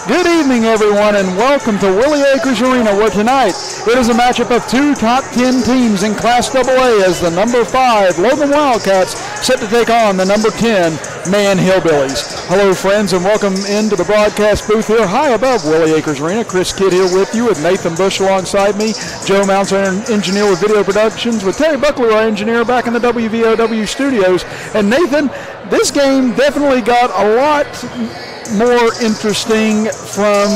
Good evening, everyone, and welcome to Willie Acres Arena, where tonight it is a matchup of two top 10 teams in Class AA as the number 5 Logan Wildcats set to take on the number 10 Man Hillbillies. Hello, friends, and welcome into the broadcast booth here high above Willie Acres Arena. Chris Kidd here with you with Nathan Bush alongside me, Joe Mounts, our engineer with Video Productions, with Terry Buckley, our engineer, back in the WVOW studios. And Nathan, this game definitely got a lot more interesting from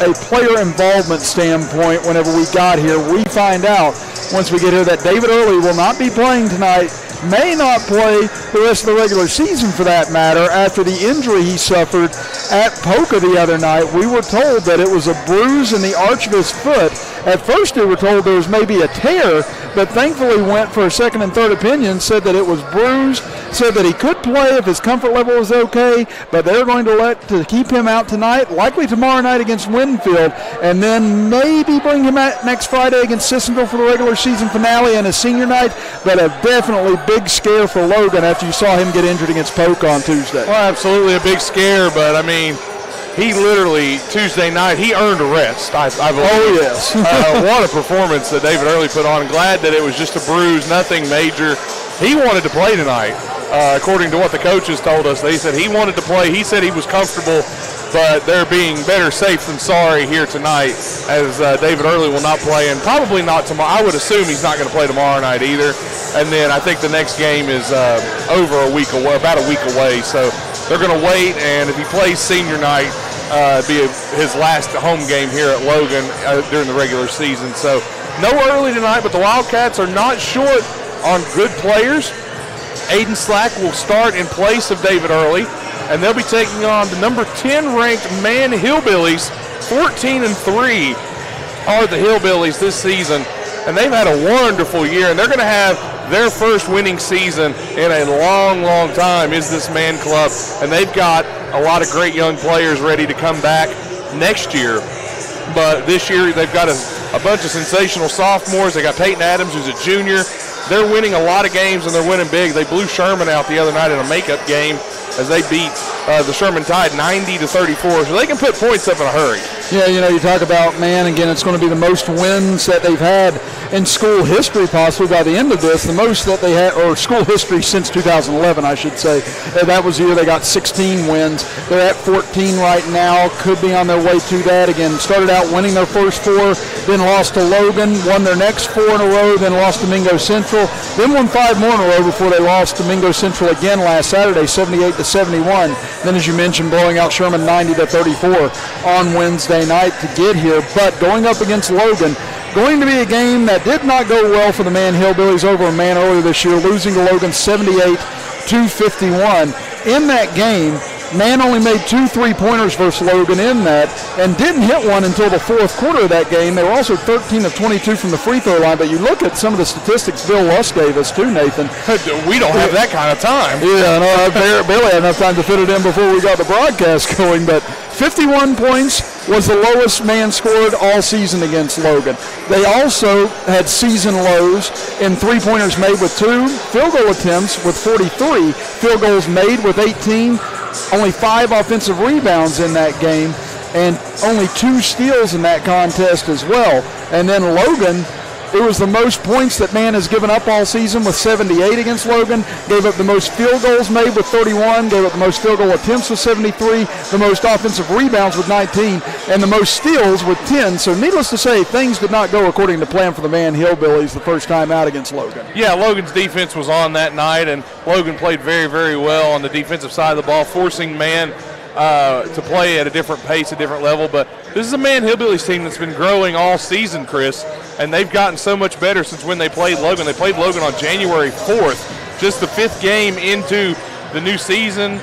a player involvement standpoint. Whenever we got here, we find out once we get here that David Early will not be playing tonight, may not play the rest of the regular season for that matter, after the injury he suffered at Polka the other night. We were told that it was a bruise in the arch of his foot. At first we were told there was maybe a tear, but thankfully went for a second and third opinion, said that it was bruised, said that he could play if his comfort level was okay, but they're going to keep him out tonight, likely tomorrow night against Winfield, and then maybe bring him out next Friday against Sissonville for the regular season finale and a senior night. But a definitely big scare for Logan after you saw him get injured against Polka on Tuesday. Well, absolutely a big scare, but I mean, he literally, Tuesday night, he earned a rest, I believe. Oh, yes. What a performance that David Early put on. Glad that it was just a bruise, nothing major. He wanted to play tonight, according to what the coaches told us. They said he wanted to play. He said he was comfortable, but they're being better safe than sorry here tonight, as David Early will not play, and probably not tomorrow. I would assume he's not going to play tomorrow night either. And then I think the next game is over a week away, about a week away. So they're going to wait, and if he plays senior night, be his last home game here at Logan during the regular season. So no Early tonight, but the Wildcats are not short on good players. Aiden Slack will start in place of David Early, and they'll be taking on the number 10 ranked Man Hillbillies. 14-3 are the Hillbillies this season, and they've had a wonderful year, and they're going to have their first winning season in a long, long time is this Man Club, and they've got a lot of great young players ready to come back next year. But this year they've got a bunch of sensational sophomores. They got Peyton Adams, who's a junior. They're winning a lot of games, and they're winning big. They blew Sherman out the other night in a makeup game as they beat the Sherman Tide 90-34. So they can put points up in a hurry. Yeah, you talk about, man, again, it's going to be the most wins that they've had in school history possibly by the end of this, the most that they had, or school history since 2011, I should say. That was the year they got 16 wins. They're at 14 right now, could be on their way to that. Again, started out winning their first 4, then lost to Logan, won their next 4 in a row, then lost to Mingo Central, then won 5 more in a row before they lost to Mingo Central again last Saturday, 78-71. Then, as you mentioned, blowing out Sherman 90-34 on Wednesday night to get here. But going up against Logan, going to be a game that did not go well for the Man Hillbillies over a Man earlier this year, losing to Logan 78-51. In that game, Man only made 2 3-pointers versus Logan in that, and didn't hit one until the fourth quarter of that game. They were also 13 of 22 from the free throw line. But you look at some of the statistics Bill Luss gave us too, Nathan. We don't have that kind of time. Yeah, no, I barely had enough time to fit it in before we got the broadcast going. But 51 points was the lowest Man scored all season against Logan. They also had season lows in 3-pointers made with 2, field goal attempts with 43, field goals made with 18, only 5 offensive rebounds in that game, and only 2 steals in that contest as well. And then Logan, it was the most points that Man has given up all season with 78 against Logan, gave up the most field goals made with 31, gave up the most field goal attempts with 73, the most offensive rebounds with 19, and the most steals with 10. So needless to say, things did not go according to plan for the Man Hillbillies the first time out against Logan. Yeah, Logan's defense was on that night, and Logan played very, very well on the defensive side of the ball, forcing Man to play at a different pace, a different level. But this is a Man Hillbillies team that's been growing all season, Chris, and they've gotten so much better since when they played Logan. They played Logan on January 4th, just the 5th game into the new season.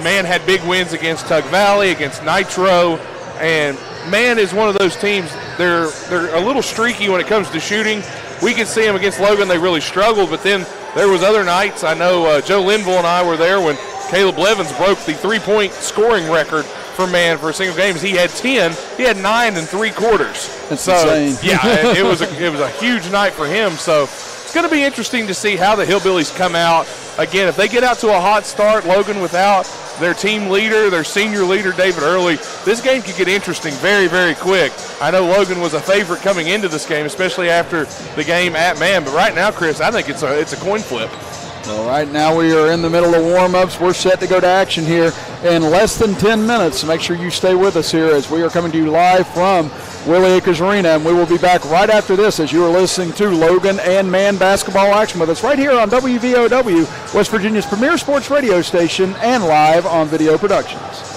Man had big wins against Tug Valley, against Nitro, and Man is one of those teams, they're a little streaky when it comes to shooting. We could see them against Logan, they really struggled, but then there was other nights. I know Joe Linville and I were there when Caleb Levins broke the 3-point scoring record for Man for a single game. He had 10. He had 9 in 3 quarters. That's insane. Yeah, it was a huge night for him. So it's going to be interesting to see how the Hillbillies come out. Again, if they get out to a hot start, Logan without their team leader, their senior leader, David Early. This game could get interesting very, very quick. I know Logan was a favorite coming into this game, especially after the game at Man, but right now, Chris, I think it's a coin flip. Well, right now we are in the middle of warm-ups. We're set to go to action here in less than 10 minutes. So make sure you stay with us here as we are coming to you live from Willie Acres Arena, and we will be back right after this as you are listening to Logan and Man basketball action with us right here on WVOW, West Virginia's premier sports radio station, and live on Video Productions.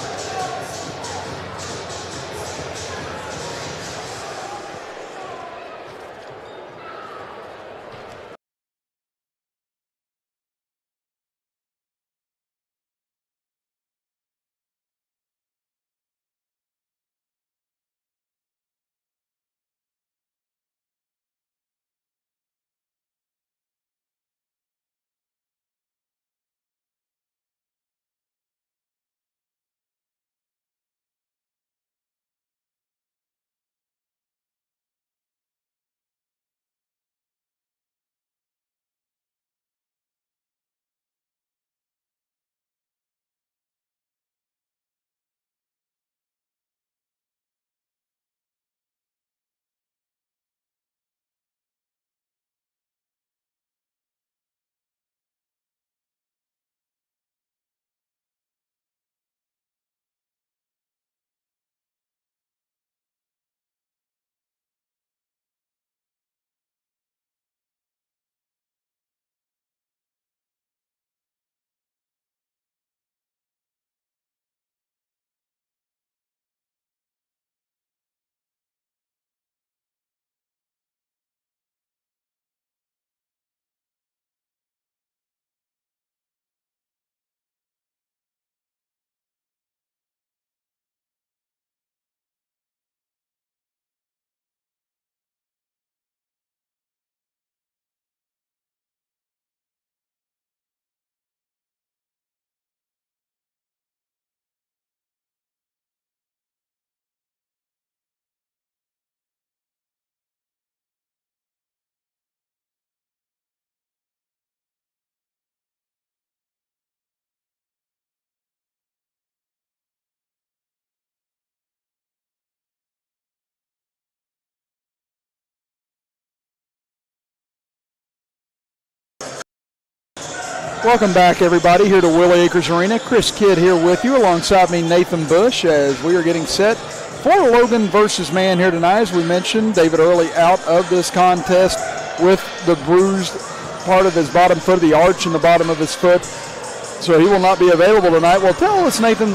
Welcome back, everybody, here to Willie Acres Arena. Chris Kidd here with you, alongside me, Nathan Bush, as we are getting set for Logan versus Man here tonight. As we mentioned, David Early out of this contest with the bruised part of his bottom foot, the arch in the bottom of his foot, so he will not be available tonight. Well, tell us, Nathan,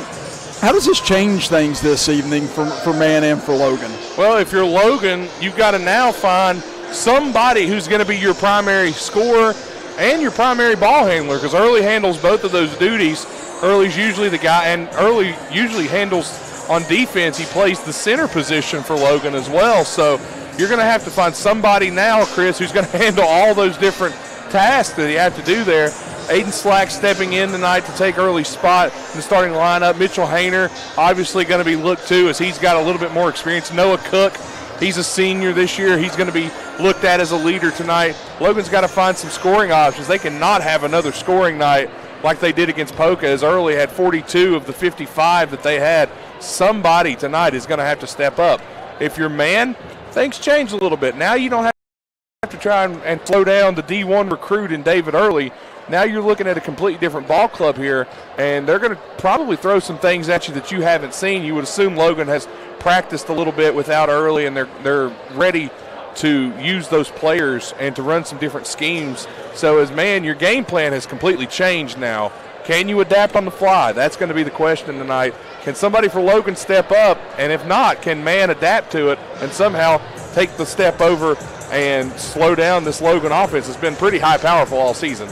how does this change things this evening for Man and for Logan? Well, if you're Logan, you've got to now find somebody who's going to be your primary scorer and your primary ball handler, because Early handles both of those duties. Early's usually the guy, and Early usually handles on defense. He plays the center position for Logan as well. So you're going to have to find somebody now, Chris, who's going to handle all those different tasks that you have to do there. Aiden Slack stepping in tonight to take Early's spot in the starting lineup. Mitchell Hayner obviously going to be looked to as he's got a little bit more experience. Noah Cook, he's a senior this year. He's going to be looked at as a leader tonight. Logan's got to find some scoring options. They cannot have another scoring night like they did against Poca, as Early had 42 of the 55 that they had. Somebody tonight is going to have to step up. If you're Man, things change a little bit. Now you don't have to try and slow down the D1 recruit in David Early. Now you're looking at a completely different ball club here, and they're going to probably throw some things at you that you haven't seen. You would assume Logan has practiced a little bit without Early, and they're ready to use those players and to run some different schemes. So as Man, your game plan has completely changed now. Can you adapt on the fly? That's going to be the question tonight. Can somebody for Logan step up? And if not, can Man adapt to it and somehow take the step over and slow down this Logan offense? It's been pretty high powerful all season.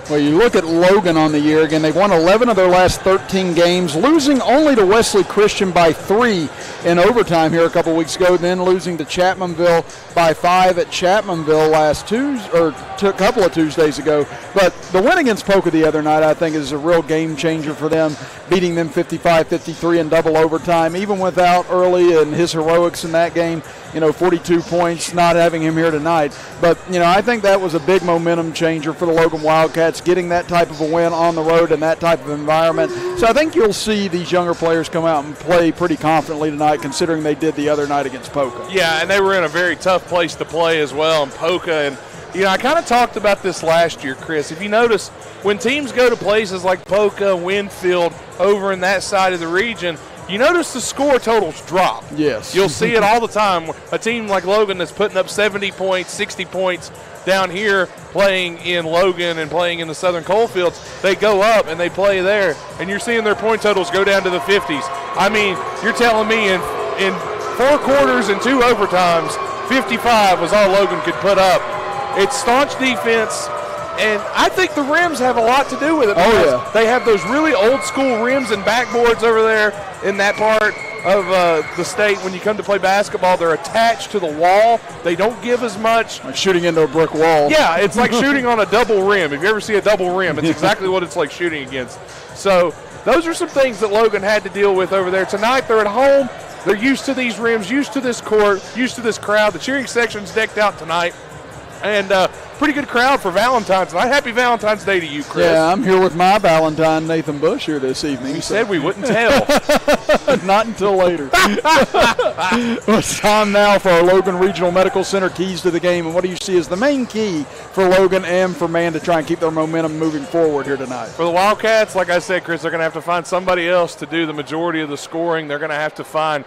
Well, you look at Logan on the year. Again, they've won 11 of their last 13 games, losing only to Wesley Christian by 3 in overtime here a couple weeks ago, then losing to Chapmanville by 5 at Chapmanville last Tuesday, or a couple of Tuesdays ago. But the win against Poca the other night, I think, is a real game changer for them, beating them 55-53 in double overtime, even without Early and his heroics in that game. 42 points, not having him here tonight. But, I think that was a big momentum changer for the Logan Wildcats, getting that type of a win on the road in that type of environment. So I think you'll see these younger players come out and play pretty confidently tonight, considering they did the other night against Poca. Yeah, and they were in a very tough place to play as well in Poca. And, I kind of talked about this last year, Chris. If you notice, when teams go to places like Poca, Winfield, over in that side of the region, you notice the score totals drop. Yes. You'll see it all the time. A team like Logan that's putting up 70 points, 60 points down here playing in Logan and playing in the Southern Coalfields, they go up and they play there, and you're seeing their point totals go down to the 50s. I mean, you're telling me in 4 quarters and 2 overtimes, 55 was all Logan could put up. It's staunch defense, and I think the rims have a lot to do with it. Oh, yeah. They have those really old-school rims and backboards over there in that part of the state. When you come to play basketball, they're attached to the wall. They don't give as much. Like shooting into a brick wall. Yeah, it's like shooting on a double rim. If you ever see a double rim, it's exactly what it's like shooting against. So those are some things that Logan had to deal with over there. Tonight they're at home. They're used to these rims, used to this court, used to this crowd. The cheering section's decked out tonight. And pretty good crowd for Valentine's Night. Happy Valentine's Day to you, Chris. Yeah, I'm here with my Valentine, Nathan Bush, here this evening. We said we wouldn't tell. Not until later. It's time now for our Logan Regional Medical Center keys to the game. And what do you see as the main key for Logan and for Man to try and keep their momentum moving forward here tonight? For the Wildcats, like I said, Chris, they're going to have to find somebody else to do the majority of the scoring. They're going to have to find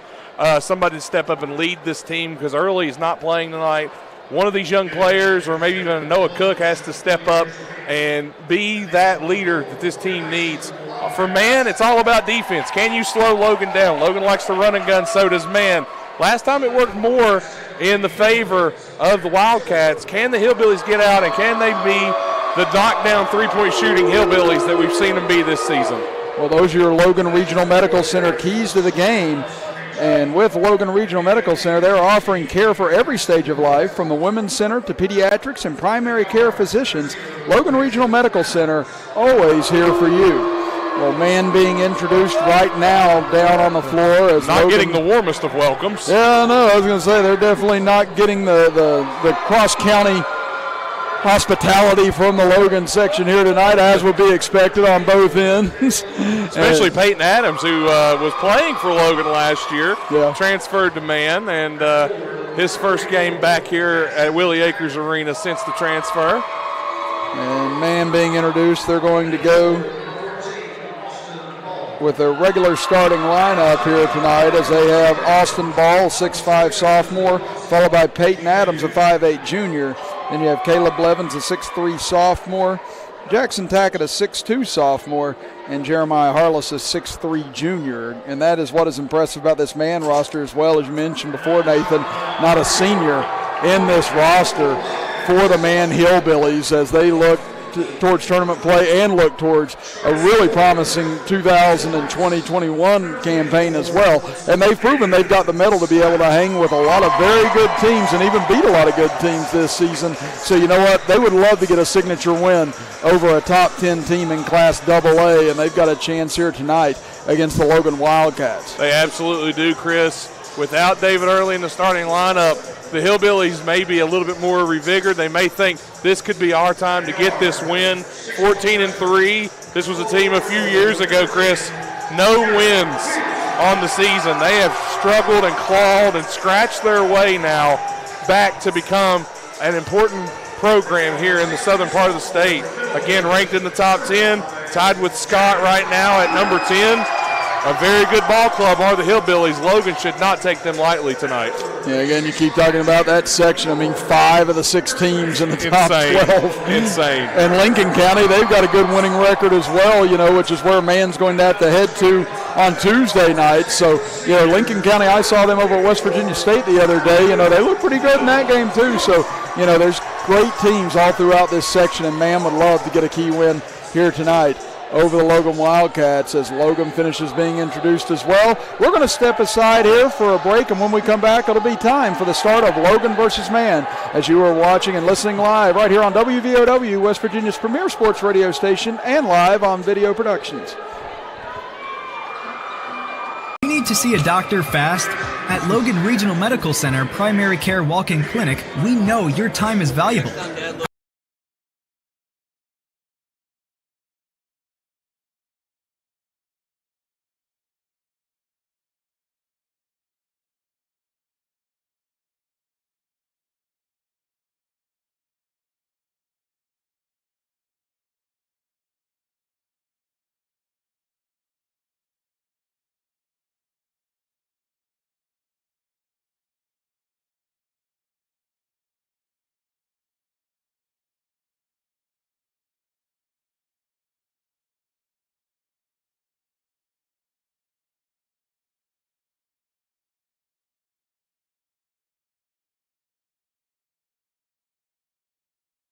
somebody to step up and lead this team, because Early is not playing tonight. One of these young players, or maybe even Noah Cook, has to step up and be that leader that this team needs. For Man, it's all about defense. Can you slow Logan down? Logan likes to run and gun, so does Man. Last time it worked more in the favor of the Wildcats. Can the Hillbillies get out, and can they be the knockdown three-point shooting Hillbillies that we've seen them be this season? Well, those are your Logan Regional Medical Center keys to the game. And with Logan Regional Medical Center, they're offering care for every stage of life, from the Women's Center to pediatrics and primary care physicians. Logan Regional Medical Center, always here for you. Well, Man being introduced right now down on the floor. As not Logan, getting the warmest of welcomes. Yeah, no, I was going to say they're definitely not getting the cross-county hospitality from the Logan section here tonight, as would be expected on both ends. Especially Peyton Adams, who was playing for Logan last year, transferred to Man, and his first game back here at Willie Acres Arena since the transfer. And Man being introduced, they're going to go with their regular starting lineup here tonight, as they have Austin Ball, 6'5" sophomore, followed by Peyton Adams, a 5'8" junior. Then you have Caleb Blevins, a 6'3" sophomore, Jackson Tackett, a 6'2" sophomore, and Jeremiah Harless, a 6'3" junior. And that is what is impressive about this Man roster as well. As you mentioned before, Nathan, not a senior in this roster for the Man Hillbillies, as they look towards tournament play and look towards a really promising 2020-21 campaign as well. And they've proven they've got the mettle to be able to hang with a lot of very good teams and even beat a lot of good teams this season. So you know what? They would love to get a signature win over a top 10 team in Class AA, and they've got a chance here tonight against the Logan Wildcats. They absolutely do, Chris. Without David Early in the starting lineup, the Hillbillies may be a little bit more revigored. They may think this could be our time to get this win. 14-3. This was a team a few years ago, Chris. No wins on the season. They have struggled and clawed and scratched their way now back to become an important program here in the southern part of the state. Again, ranked in the top 10, tied with Scott right now at number 10. A very good ball club are the Hillbillies. Logan should not take them lightly tonight. Yeah, again, you keep talking about that section. I mean, 5 of the 6 teams in the top 12. Insane. And Lincoln County, they've got a good winning record as well, which is where Man's going to have to head to on Tuesday night. So, Lincoln County, I saw them over at West Virginia State the other day. They look pretty good in that game too. So, there's great teams all throughout this section, and Man would love to get a key win here tonight over the Logan Wildcats as Logan finishes being introduced as well. We're going to step aside here for a break, and when we come back, it'll be time for the start of Logan versus Man, as you are watching and listening live right here on WVOW, West Virginia's premier sports radio station, and live on Video Productions. You need to see a doctor fast? At Logan Regional Medical Center Primary Care Walk-In Clinic, we know your time is valuable.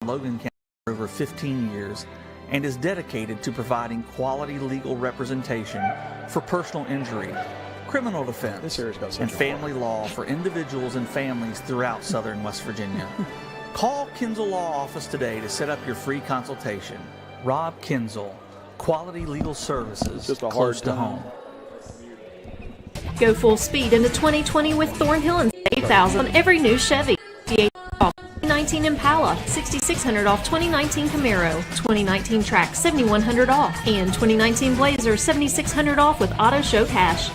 Logan County for over 15 years and is dedicated to providing quality legal representation for personal injury, criminal defense, and family law for individuals and families throughout southern West Virginia. Call Kinzel Law Office today to set up your free consultation. Rob Kinzel, Quality Legal Services, close to home. Go full speed into 2020 with Thornhill and save $1,000 on every new Chevy. 2019 Impala, $6,600 off 2019 Camaro, 2019 Track, $7,100 off, and 2019 Blazer, $7,600 off with Auto Show Cash.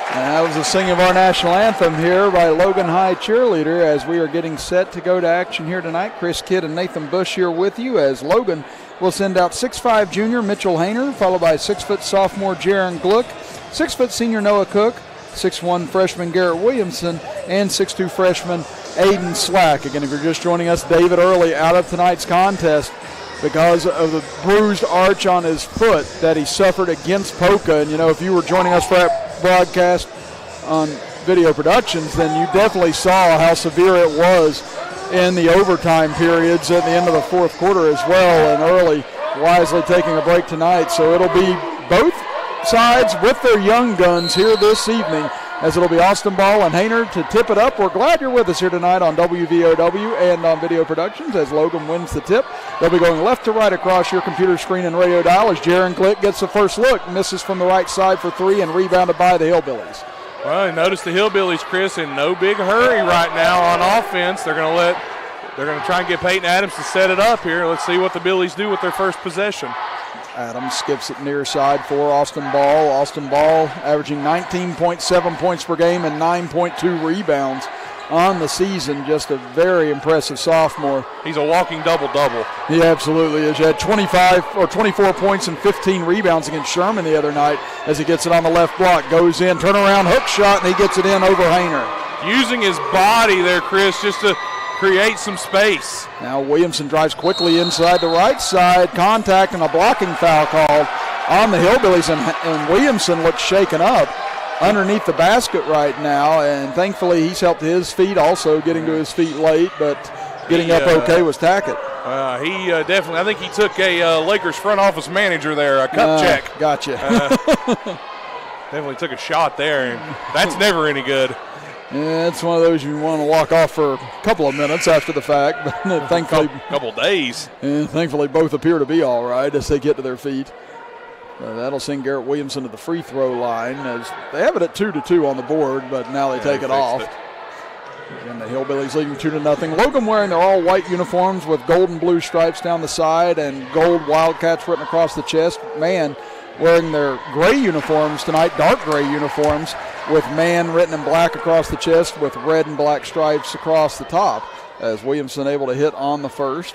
And that was the singing of our national anthem here by Logan High Cheerleader as we are getting set to go to action here tonight. Chris Kidd and Nathan Bush here with you as Logan will send out 6'5" junior Mitchell Hayner, followed by 6' sophomore Jaron Gluck, 6' senior Noah Cook, 6'1" freshman Garrett Williamson, and 6'2" freshman Aiden Slack. Again, if you're just joining us, David Early out of tonight's contest because of the bruised arch on his foot that he suffered against Poca. And, you know, if you were joining us for that broadcast on video productions, then you definitely saw how severe it was in the overtime periods at the end of the fourth quarter as well. And Early wisely taking a break tonight. So it'll be both sides with their young guns here this evening, as it'll be Austin Ball and Hayner to tip it up. We're glad you're with us here tonight on WVOW and on video productions as Logan wins the tip. They'll be going left to right across your computer screen and radio dial as Jaron Glick gets the first look, misses from the right side for three, and rebounded by the Hillbillies. Well, notice the Hillbillies, Chris, in no big hurry right now on offense. They're going to try and get Peyton Adams to set it up here. Let's see what the Billies do with their first possession. Adams skips it near side for Austin Ball. Austin Ball averaging 19.7 points per game and 9.2 rebounds on the season. Just a very impressive sophomore. He's a walking double-double. He absolutely is. He had 24 points and 15 rebounds against Sherman the other night as he gets it on the left block. Goes in, turnaround hook shot, and he gets it in over Hayner. Using his body there, Chris, just to create some space. Now Williamson drives quickly inside the right side, contact and a blocking foul called on the Hillbillies, and Williamson looks shaken up underneath the basket right now, and thankfully he's helped his feet, also getting to his feet late, but getting up okay was Tackett. He definitely, I think he took a Lakers front office manager there, a cup check. Gotcha. Definitely took a shot there, and that's never any good. Yeah, it's one of those you want to walk off for a couple of minutes after the fact, but thankfully, couple days. Thankfully, both appear to be all right as they get to their feet. That'll send Garrett Williamson to the free throw line as they have it at 2-2 on the board, but now they take it off. And the Hillbillies leading 2-0. Logan wearing their all white uniforms with gold and blue stripes down the side and gold Wildcats written across the chest. Man wearing their gray uniforms tonight, dark gray uniforms with man written in black across the chest with red and black stripes across the top, as Williamson able to hit on the first.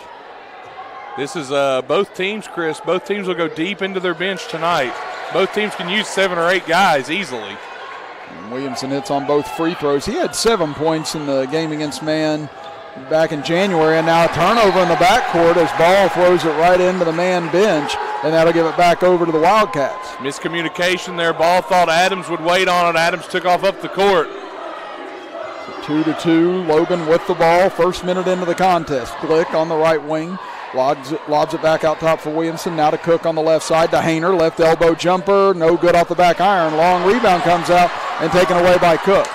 This is both teams, Chris. Both teams will go deep into their bench tonight. Both teams can use 7 or 8 guys easily. And Williamson hits on both free throws. He had 7 points in the game against man back in January, and now a turnover in the backcourt as Ball throws it right into the man bench, and that'll give it back over to the Wildcats. Miscommunication there. Ball thought Adams would wait on it. Adams took off up the court. 2-2, Logan with the ball, first minute into the contest. Glick on the right wing, lobs it back out top for Williamson. Now to Cook on the left side to Hayner, left elbow jumper, no good off the back iron. Long rebound comes out and taken away by Cook.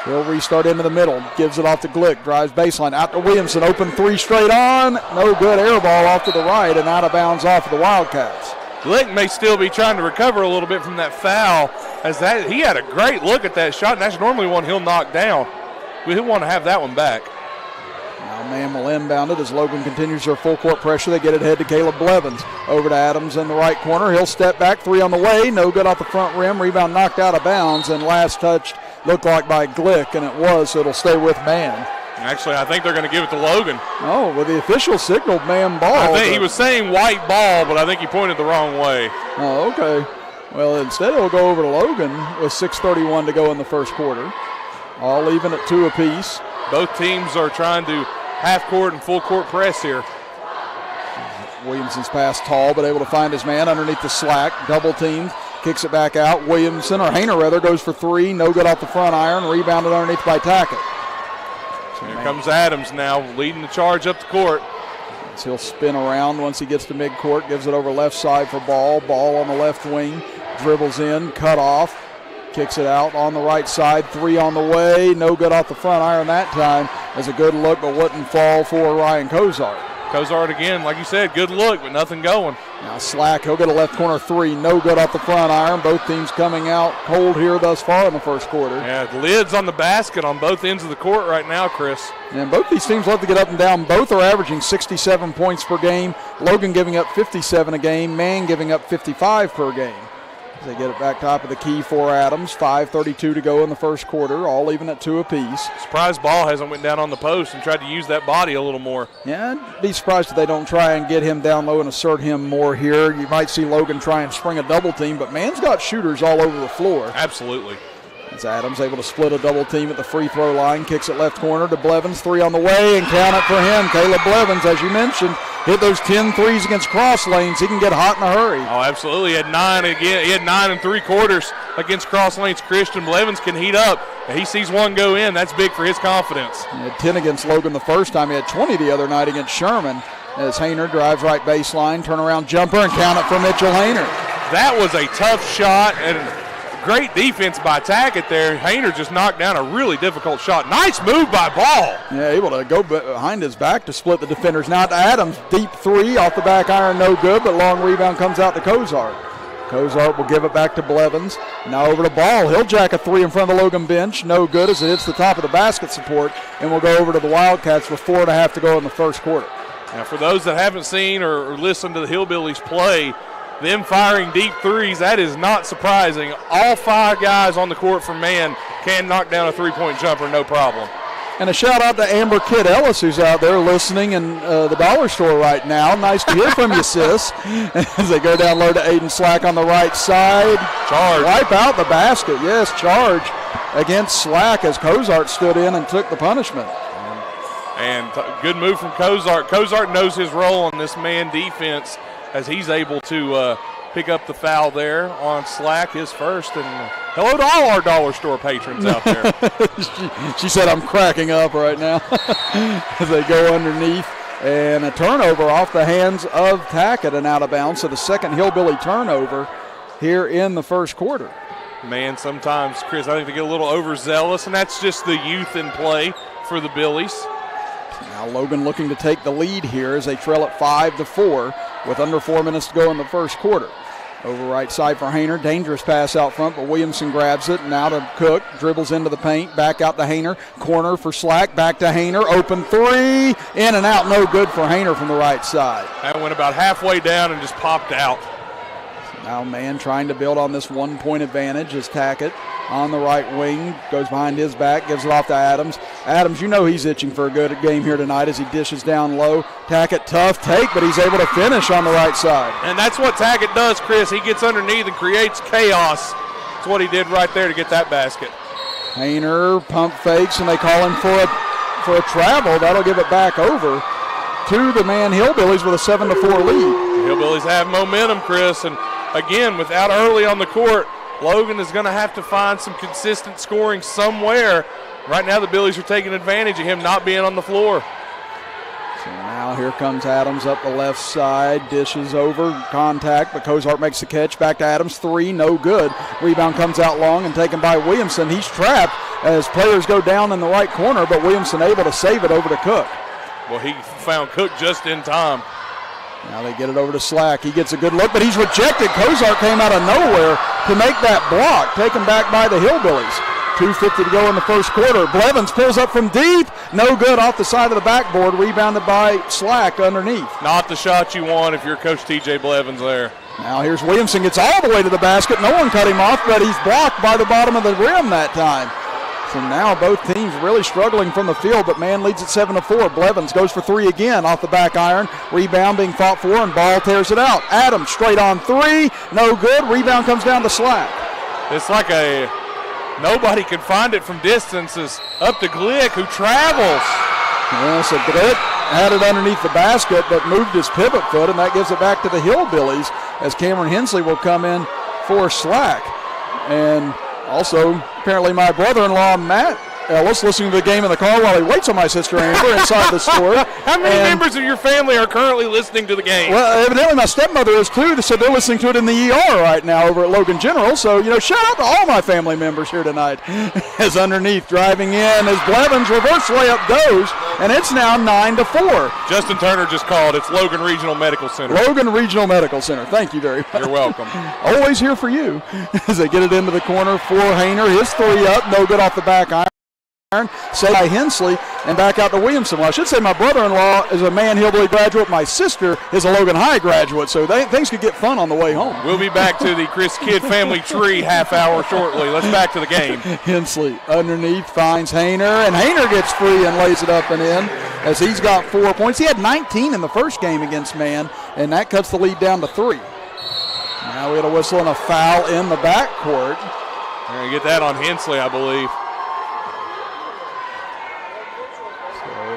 He'll restart into the middle, gives it off to Glick, drives baseline, out to Williamson, open 3 straight on, no good, air ball off to the right and out of bounds off of the Wildcats. Glick may still be trying to recover a little bit from that foul, as that he had a great look at that shot, and that's normally one he'll knock down. He'll want to have that one back. Now man will inbound it as Logan continues their full court pressure. They get it ahead to Caleb Blevins. Over to Adams in the right corner. He'll step back, 3 on the way. No good off the front rim. Rebound knocked out of bounds, and last touched looked like by Glick, and it was, so it'll stay with man. Actually, I think they're going to give it to Logan. Oh, well, the official signaled man ball. I think he was saying white ball, but I think he pointed the wrong way. Oh, okay. Well, instead it'll go over to Logan with 6:31 to go in the first quarter. All even at 2 apiece. Both teams are trying to half-court and full-court press here. Williamson's pass tall, but able to find his man underneath the slack. Double teamed, kicks it back out. Williamson, or Hayner rather, goes for 3. No good off the front iron. Rebounded underneath by Tackett. So here comes Adams now, leading the charge up the court. So he'll spin around once he gets to midcourt. Gives it over left side for Ball. Ball on the left wing. Dribbles in, cut off. Kicks it out on the right side, 3 on the way. No good off the front iron that time. As a good look, but wouldn't fall for Ryan Cozart. Cozart again, like you said, good look, but nothing going. Now Slack, he'll get a left corner 3. No good off the front iron. Both teams coming out cold here thus far in the first quarter. Yeah, the lid's on the basket on both ends of the court right now, Chris. And both these teams love to get up and down. Both are averaging 67 points per game. Logan giving up 57 a game. Man giving up 55 per game. They get it back top of the key for Adams. 5:32 to go in the first quarter, all even at 2 apiece. Surprised Ball hasn't went down on the post and tried to use that body a little more. Yeah, I'd be surprised if they don't try and get him down low and assert him more here. You might see Logan try and spring a double team, but man's got shooters all over the floor. Absolutely. As Adams able to split a double team at the free throw line, kicks it left corner to Blevins, 3 on the way, and count it for him. Caleb Blevins, as you mentioned, hit those 10 threes against cross lanes. He can get hot in a hurry. Oh, absolutely. He had 9 again. He had 9 3/4 against cross lanes. Christian Blevins can heat up. He sees one go in. That's big for his confidence. He had 10 against Logan the first time. He had 20 the other night against Sherman. As Hayner drives right baseline, turnaround jumper, and count it for Mitchell Hayner. That was a tough shot and great defense by Tackett there. Hayner just knocked down a really difficult shot. Nice move by Ball. Yeah, able to go behind his back to split the defenders. Now to Adams, deep 3 off the back iron, no good, but long rebound comes out to Cozart. Cozart will give it back to Blevins. Now over to Ball. He'll jack a 3 in front of the Logan bench. No good as it hits the top of the basket support, and we'll go over to the Wildcats with 4.5 to go in the first quarter. Now for those that haven't seen or listened to the Hillbillies play, them firing deep threes, that is not surprising. All 5 guys on the court for man can knock down a 3-point jumper, no problem. And a shout out to Amber Kidd Ellis, who's out there listening in the dollar store right now. Nice to hear from you, sis. As they go down low to Aiden Slack on the right side. Charge. Wipe out the basket. Yes, charge against Slack as Cozart stood in and took the punishment. And good move from Cozart. Cozart knows his role on this man defense as he's able to pick up the foul there on Slack, his first. And hello to all our dollar store patrons out there. she said, I'm cracking up right now as they go underneath. And a turnover off the hands of Tackett and out of bounds. So the second Hillbilly turnover here in the first quarter. Man, sometimes, Chris, I think they get a little overzealous, and that's just the youth in play for the Billies. Now Logan looking to take the lead here as they trail at 5-4 with under 4 minutes to go in the first quarter. Over right side for Hayner. Dangerous pass out front, but Williamson grabs it. Now to Cook. Dribbles into the paint. Back out to Hayner. Corner for Slack. Back to Hayner. Open three. In and out. No good for Hayner from the right side. That went about halfway down and just popped out. Now man trying to build on this 1 point advantage as Tackett on the right wing. Goes behind his back. Gives it off to Adams. Adams, you know he's itching for a good game here tonight as he dishes down low. Tackett, tough take, but he's able to finish on the right side. And that's what Tackett does, Chris. He gets underneath and creates chaos. That's what he did right there to get that basket. Hayner pump fakes, and they call him for a travel. That'll give it back over to the man Hillbillies with a 7-4 lead. Hillbillies have momentum, Chris, and again, without early on the court, Logan is going to have to find some consistent scoring somewhere. Right now the Billies are taking advantage of him not being on the floor. So now here comes Adams up the left side, dishes over, contact, but Cozart makes the catch, back to Adams, three, no good. Rebound comes out long and taken by Williamson. He's trapped as players go down in the right corner, but Williamson able to save it over to Cook. Well, he found Cook just in time. Now they get it over to Slack. He gets a good look, but he's rejected. Cozart came out of nowhere to make that block, taken back by the Hillbillies. 2:50 to go in the first quarter. Blevins pulls up from deep. No good off the side of the backboard. Rebounded by Slack underneath. Not the shot you want if you're Coach T.J. Blevins there. Now here's Williamson. Gets all the way to the basket. No one cut him off, but he's blocked by the bottom of the rim that time. So now both teams really struggling from the field, but man leads at 7-4. Blevins goes for three again off the back iron. Rebound being fought for, and Ball tears it out. Adams straight on three. No good. Rebound comes down to Slack. It's like nobody can find it from distance. It's up to Glick, who travels. Yeah, so Glick had it underneath the basket, but moved his pivot foot, and that gives it back to the Hillbillies as Cameron Hensley will come in for Slack. And also, apparently my brother-in-law, Matt Ellis, listening to the game in the car while he waits on my sister Amber inside the store. How many members of your family are currently listening to the game? Well, evidently my stepmother is too, so they're listening to it in the ER right now over at Logan General. So, shout out to all my family members here tonight. As underneath, driving in, as Blevins' reverse layup goes, and it's now 9-4. Justin Turner just called. It's Logan Regional Medical Center. Logan Regional Medical Center. Thank you very much. You're welcome. Always here for you. As they get it into the corner for Hayner. His three up, no good off the back iron. Saved by Hensley, and back out to Williamson. Well, I should say my brother-in-law is a Man Hillbilly graduate. My sister is a Logan High graduate, so things could get fun on the way home. We'll be back to the Chris Kidd family tree half hour shortly. Let's back to the game. Hensley underneath finds Hayner, and Hayner gets free and lays it up and in as he's got 4 points. He had 19 in the first game against Man, and that cuts the lead down to 3. Now we had a whistle and a foul in the backcourt. We're going to get that on Hensley, I believe.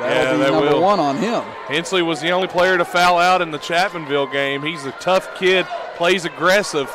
That'll be number 1 on him. Hensley was the only player to foul out in the Chapmanville game. He's a tough kid, plays aggressive.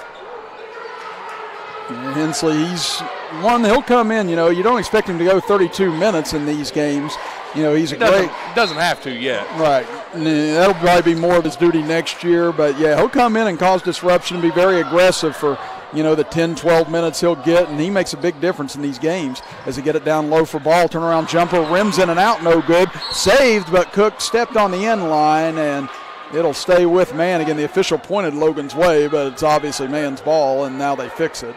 Yeah, Hensley, he's one, he'll come in, you don't expect him to go 32 minutes in these games. He's a great. Doesn't have to yet. Right. That'll probably be more of his duty next year. But, yeah, he'll come in and cause disruption, be very aggressive for, the 10, 12 minutes he'll get, and he makes a big difference in these games as they get it down low for Ball. Turnaround jumper, rims in and out, no good. Saved, but Cook stepped on the end line, and it'll stay with Man. Again, the official pointed Logan's way, but it's obviously Man's ball, and now they fix it.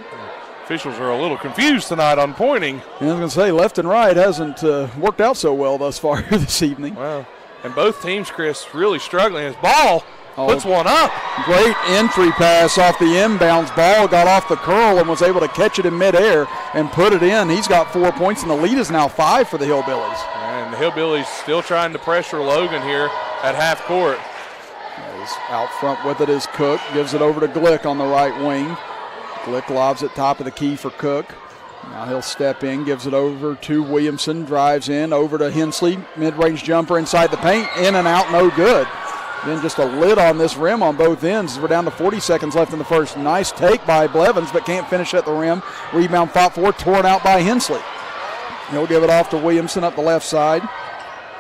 Officials are a little confused tonight on pointing. Yeah, I was going to say, left and right hasn't worked out so well thus far this evening. Wow. And both teams, Chris, really struggling. His Ball puts one up. Great entry pass off the inbounds. Ball got off the curl and was able to catch it in midair and put it in. He's got 4 points, and the lead is now 5 for the Hillbillies. And the Hillbillies still trying to pressure Logan here at half court. Out front with it is Cook. Gives it over to Glick on the right wing. Glick lobs it top of the key for Cook. Now he'll step in, gives it over to Williamson, drives in, over to Hensley. Mid-range jumper inside the paint, in and out, no good. Then just a lid on this rim on both ends. We're down to 40 seconds left in the first. Nice take by Blevins, but can't finish at the rim. Rebound fought for, torn out by Hensley. He'll give it off to Williamson up the left side.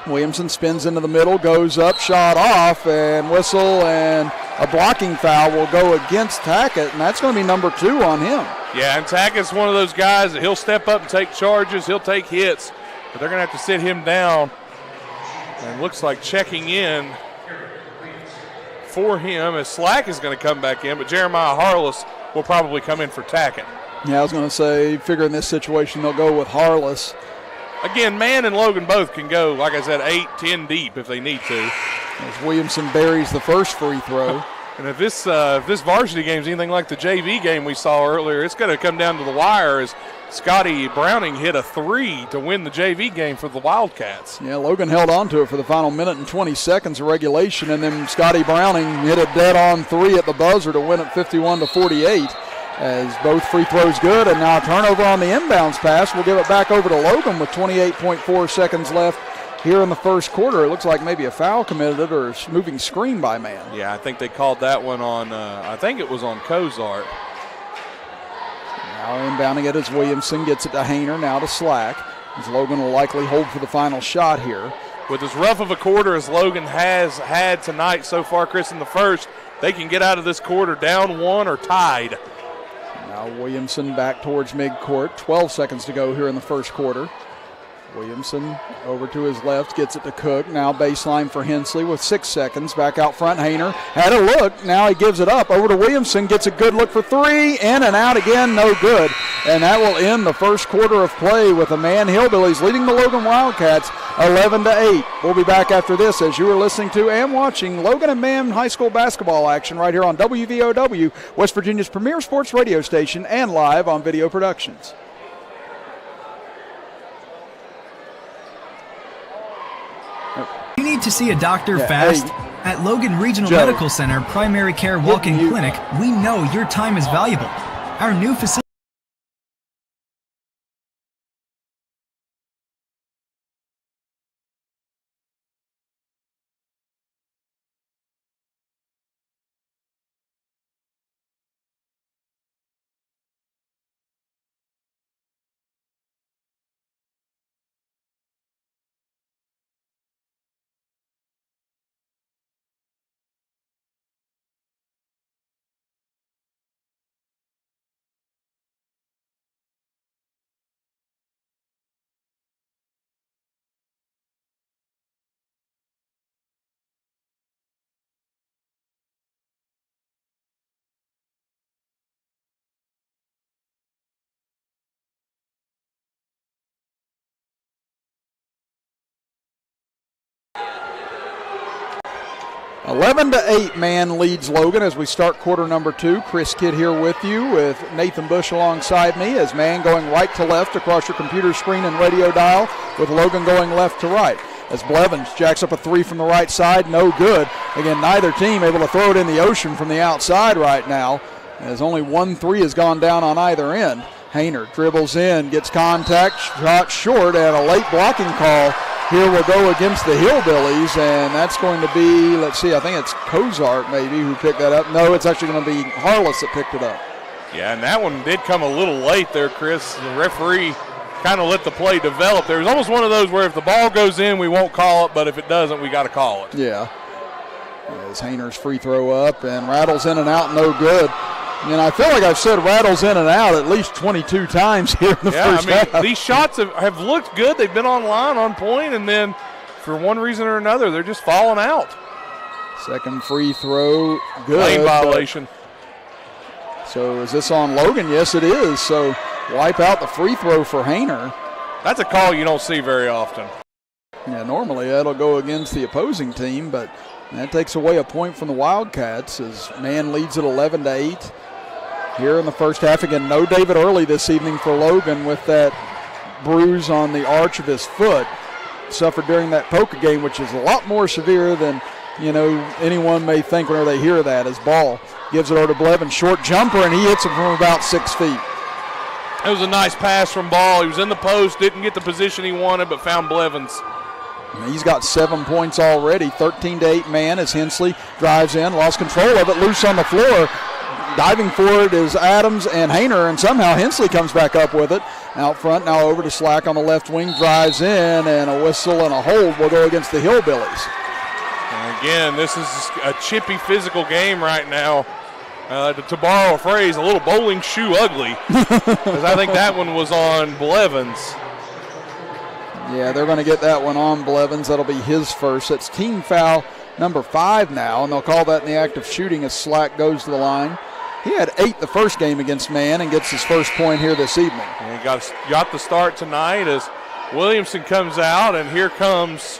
Williamson spins into the middle, goes up, shot off, and whistle, and a blocking foul will go against Tackett, and that's going to be number 2 on him. Yeah, and Tackett's one of those guys that he'll step up and take charges, he'll take hits, but they're going to have to sit him down. And looks like checking in for him as Slack is going to come back in, but Jeremiah Harless will probably come in for Tackett. Yeah, I was going to say, figure in this situation they'll go with Harless. Again, Mann and Logan both can go, like I said, 8, 10 deep if they need to. As Williamson buries the first free throw. And if this varsity game is anything like the JV game we saw earlier, it's going to come down to the wire as Scotty Browning hit a 3 to win the JV game for the Wildcats. Yeah, Logan held on to it for the final minute and 20 seconds of regulation, and then Scotty Browning hit a dead-on 3 at the buzzer to win it 51-48. As both free throws good, and now a turnover on the inbounds pass. We'll give it back over to Logan with 28.4 seconds left here in the first quarter. It looks like maybe a foul committed or a moving screen by Mann. Yeah, I think they called that one on, I think it was on Cozart. Now inbounding it as Williamson gets it to Hayner, now to Slack. As Logan will likely hold for the final shot here. With as rough of a quarter as Logan has had tonight so far, Chris, in the first, they can get out of this quarter down 1 or tied. Now Williamson back towards midcourt. 12 seconds to go here in the first quarter. Williamson over to his left, gets it to Cook. Now baseline for Hensley with 6 seconds. Back out front, Hayner had a look. Now he gives it up. Over to Williamson, gets a good look for 3. In and out again, no good. And that will end the first quarter of play with the Mann Hillbillies leading the Logan Wildcats 11-8. We'll be back after this as you are listening to and watching Logan and Mann High School basketball action right here on WVOW, West Virginia's premier sports radio station, and live on Video Productions. You need to see a doctor fast? At Logan Regional Medical Center Primary Care Walk-In Clinic, we know your time is valuable. Our new facility. Eleven to 8, Mann leads Logan as we start quarter number 2. Chris Kidd here with you with Nathan Bush alongside me as Mann going right to left across your computer screen and radio dial with Logan going left to right. As Blevins jacks up a 3 from the right side, no good. Again, neither team able to throw it in the ocean from the outside right now as only 1 3 has gone down on either end. Hayner dribbles in, gets contact, shot short, and a late blocking call here will go against the Hillbillies, and that's going to be, let's see, I think it's Cozart maybe who picked that up. No, it's actually going to be Harless that picked it up. Yeah, and that one did come a little late there, Chris. The referee kind of let the play develop. There was almost one of those where if the ball goes in, we won't call it, but if it doesn't, we got to call it. Yeah. As Hayner's free throw up and rattles in and out, no good. And I feel like I've said rattles in and out at least 22 times here in the first half. These shots have looked good. They've been on line, on point, and then for one reason or another, they're just falling out. Second free throw, good. Lane violation. So is this on Logan? Yes, it is. So wipe out the free throw for Hayner. That's a call you don't see very often. Yeah, normally that'll go against the opposing team, but that takes away a point from the Wildcats as Mann leads it 11-8. Here in the first half, again, no David Early this evening for Logan with that bruise on the arch of his foot. Suffered during that poker game, which is a lot more severe than, anyone may think whenever they hear that. As Ball gives it over to Blevins, short jumper, and he hits it from about 6 feet. It was a nice pass from Ball. He was in the post, didn't get the position he wanted, but found Blevins. And he's got 7 points already, 13-8 Mann as Hensley drives in, lost control of it, loose on the floor. Diving for it is Adams and Hayner, and somehow Hensley comes back up with it. Out front, now over to Slack on the left wing, drives in, and a whistle and a hold will go against the Hillbillies. And again, this is a chippy physical game right now. To borrow a phrase, a little bowling shoe ugly, because I think that one was on Blevins. Yeah, they're going to get that one on Blevins. That'll be his first. That's team foul number 5 now, and they'll call that in the act of shooting as Slack goes to the line. He had 8 the first game against Man and gets his first point here this evening. And he got the start tonight as Williamson comes out, and here comes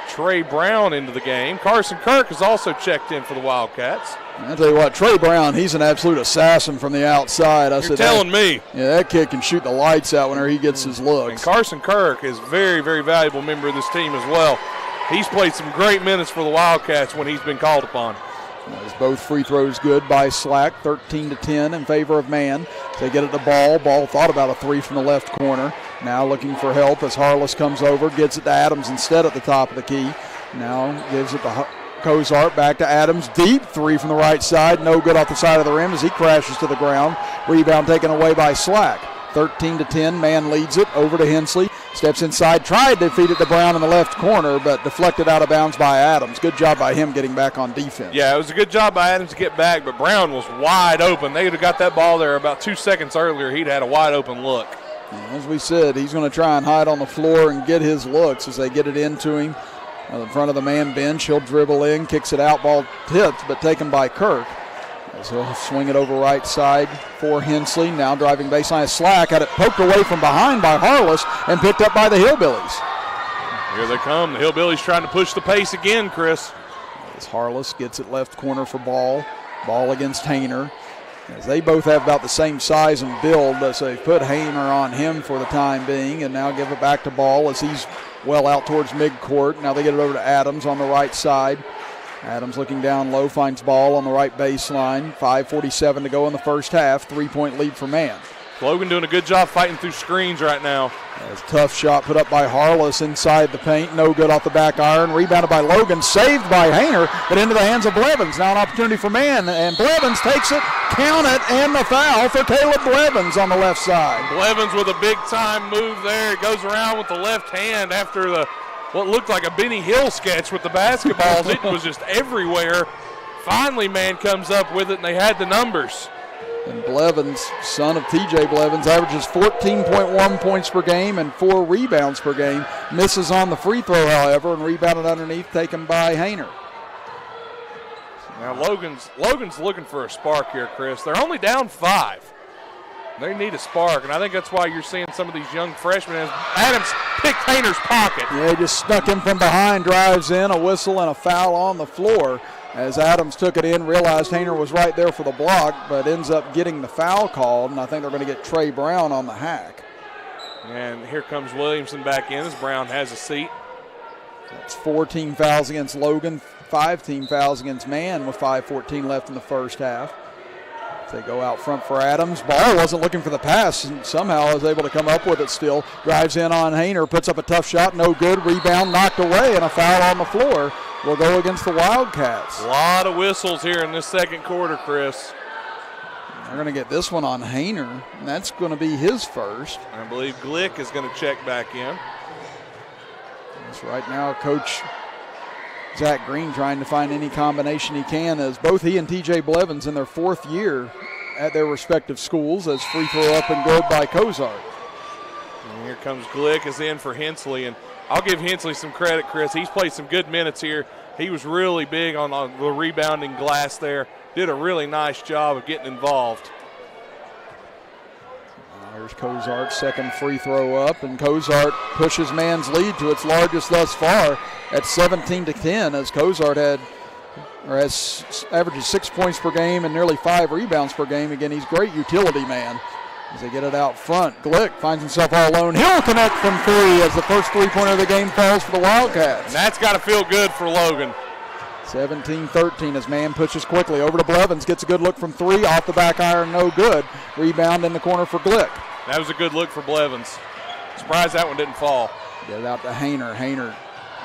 Trey Brown into the game. Carson Kirk has also checked in for the Wildcats. I'll tell you what, Trey Brown, he's an absolute assassin from the outside. You're telling me. Yeah, that kid can shoot the lights out whenever he gets his looks. And Carson Kirk is a very, very valuable member of this team as well. He's played some great minutes for the Wildcats when he's been called upon. As both free throws good by Slack, 13-10 in favor of Man. They get it to Ball. Ball thought about a 3 from the left corner. Now looking for help as Harless comes over, gets it to Adams instead at the top of the key. Now gives it to Cozart, back to Adams, deep 3 from the right side, no good off the side of the rim as he crashes to the ground. Rebound taken away by Slack. 13-10, Man leads it, over to Hensley, steps inside, tried to feed it to Brown in the left corner, but deflected out of bounds by Adams. Good job by him getting back on defense. Yeah, it was a good job by Adams to get back, but Brown was wide open. They would have got that ball there about 2 seconds earlier. He'd had a wide open look. As we said, he's going to try and hide on the floor and get his looks as they get it into him. In front of the Man bench, he'll dribble in, kicks it out, ball tipped, but taken by Kirk. As he'll swing it over right side for Hensley. Now driving baseline. Slack had it poked away from behind by Harless and picked up by the Hillbillies. Here they come. The Hillbillies trying to push the pace again, Chris. As Harless gets it left corner for Ball. Ball against Hayner. As they both have about the same size and build, so they put Hayner on him for the time being, and now give it back to Ball as he's well out towards midcourt. Now they get it over to Adams on the right side. Adams looking down low, finds Ball on the right baseline. 5:47 to go in the first half. 3-point lead for Man. Logan doing a good job fighting through screens right now. As tough shot put up by Harless inside the paint. No good off the back iron. Rebounded by Logan. Saved by Hayner, but into the hands of Blevins. Now an opportunity for Man, and Blevins takes it. Count it, and the foul for Caleb Blevins on the left side. Blevins with a big-time move there. It goes around with the left hand after what looked like a Benny Hill sketch with the basketballs. It was just everywhere. Finally, Man comes up with it, and they had the numbers. And Blevins, son of T.J. Blevins, averages 14.1 points per game and 4 rebounds per game. Misses on the free throw, however, and rebounded underneath, taken by Hayner. Now Logan's looking for a spark here, Chris. They're only down 5. They need a spark, and I think that's why you're seeing some of these young freshmen. As Adams picked Hayner's pocket. Yeah, he just snuck him from behind, drives in, a whistle and a foul on the floor. As Adams took it in, realized Hayner was right there for the block, but ends up getting the foul called, and I think they're going to get Trey Brown on the hack. And here comes Williamson back in as Brown has a seat. That's 4 team fouls against Logan, 5 team fouls against Man with 5:14 left in the first half. They go out front for Adams. Ball wasn't looking for the pass and somehow is able to come up with it still. Drives in on Hayner, puts up a tough shot, no good. Rebound knocked away, and a foul on the floor will go against the Wildcats. A lot of whistles here in this second quarter, Chris. They're going to get this one on Hayner, and that's going to be his first. I believe Glick is going to check back in. That's right now, Coach Zach Green trying to find any combination he can, as both he and T.J. Blevins in their 4th year at their respective schools, as free throw up and good by Cozart. And here comes Glick is in for Hensley, and I'll give Hensley some credit, Chris. He's played some good minutes here. He was really big on the rebounding glass there. Did a really nice job of getting involved. There's Cozart's second free throw up, and Cozart pushes Man's lead to its largest thus far at 17-10, as Cozart has averages 6 points per game and nearly 5 rebounds per game. Again, he's a great utility man. As they get it out front, Glick finds himself all alone. He'll connect from 3 as the first three-pointer of the game falls for the Wildcats. And that's got to feel good for Logan. 17-13 as Man pushes quickly over to Blevins, gets a good look from 3, off the back iron, no good. Rebound in the corner for Glick. That was a good look for Blevins. Surprised that one didn't fall. Get it out to Hayner. Hayner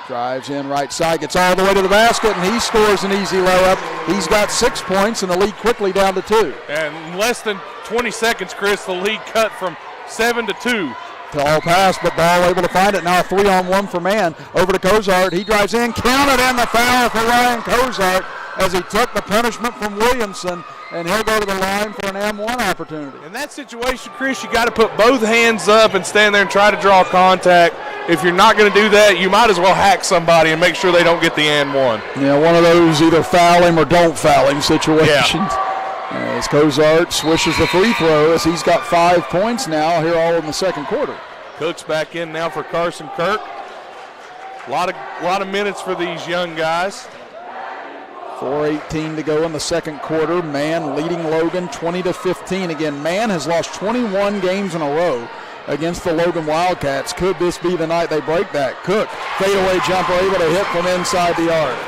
drives in right side, gets all the way to the basket, and he scores an easy layup. He's got 6 points, and the lead quickly down to 2. And in less than 20 seconds, Chris, the lead cut from 7 to 2. Tall pass, but Ball able to find it. Now a 3-on-1 for Man. Over to Cozart. He drives in, counted, and the foul for Ryan Cozart as he took the punishment from Williamson, and he'll go to the line for an M1 opportunity. In that situation, Chris, you got to put both hands up and stand there and try to draw contact. if you're not going to do that, you might as well hack somebody and make sure they don't get the and one. Yeah, one of those either foul him or don't foul him situations. Yeah. As Cozart swishes the free throw as he's got 5 points now here all in the second quarter. Cook's back in now for Carson Kirk. A lot of minutes for these young guys. 4:18 to go in the second quarter. Mann leading Logan 20-15. Again, Mann has lost 21 games in a row against the Logan Wildcats. Could this be the night they break that? Cook, fadeaway jumper, able to hit from inside the arc.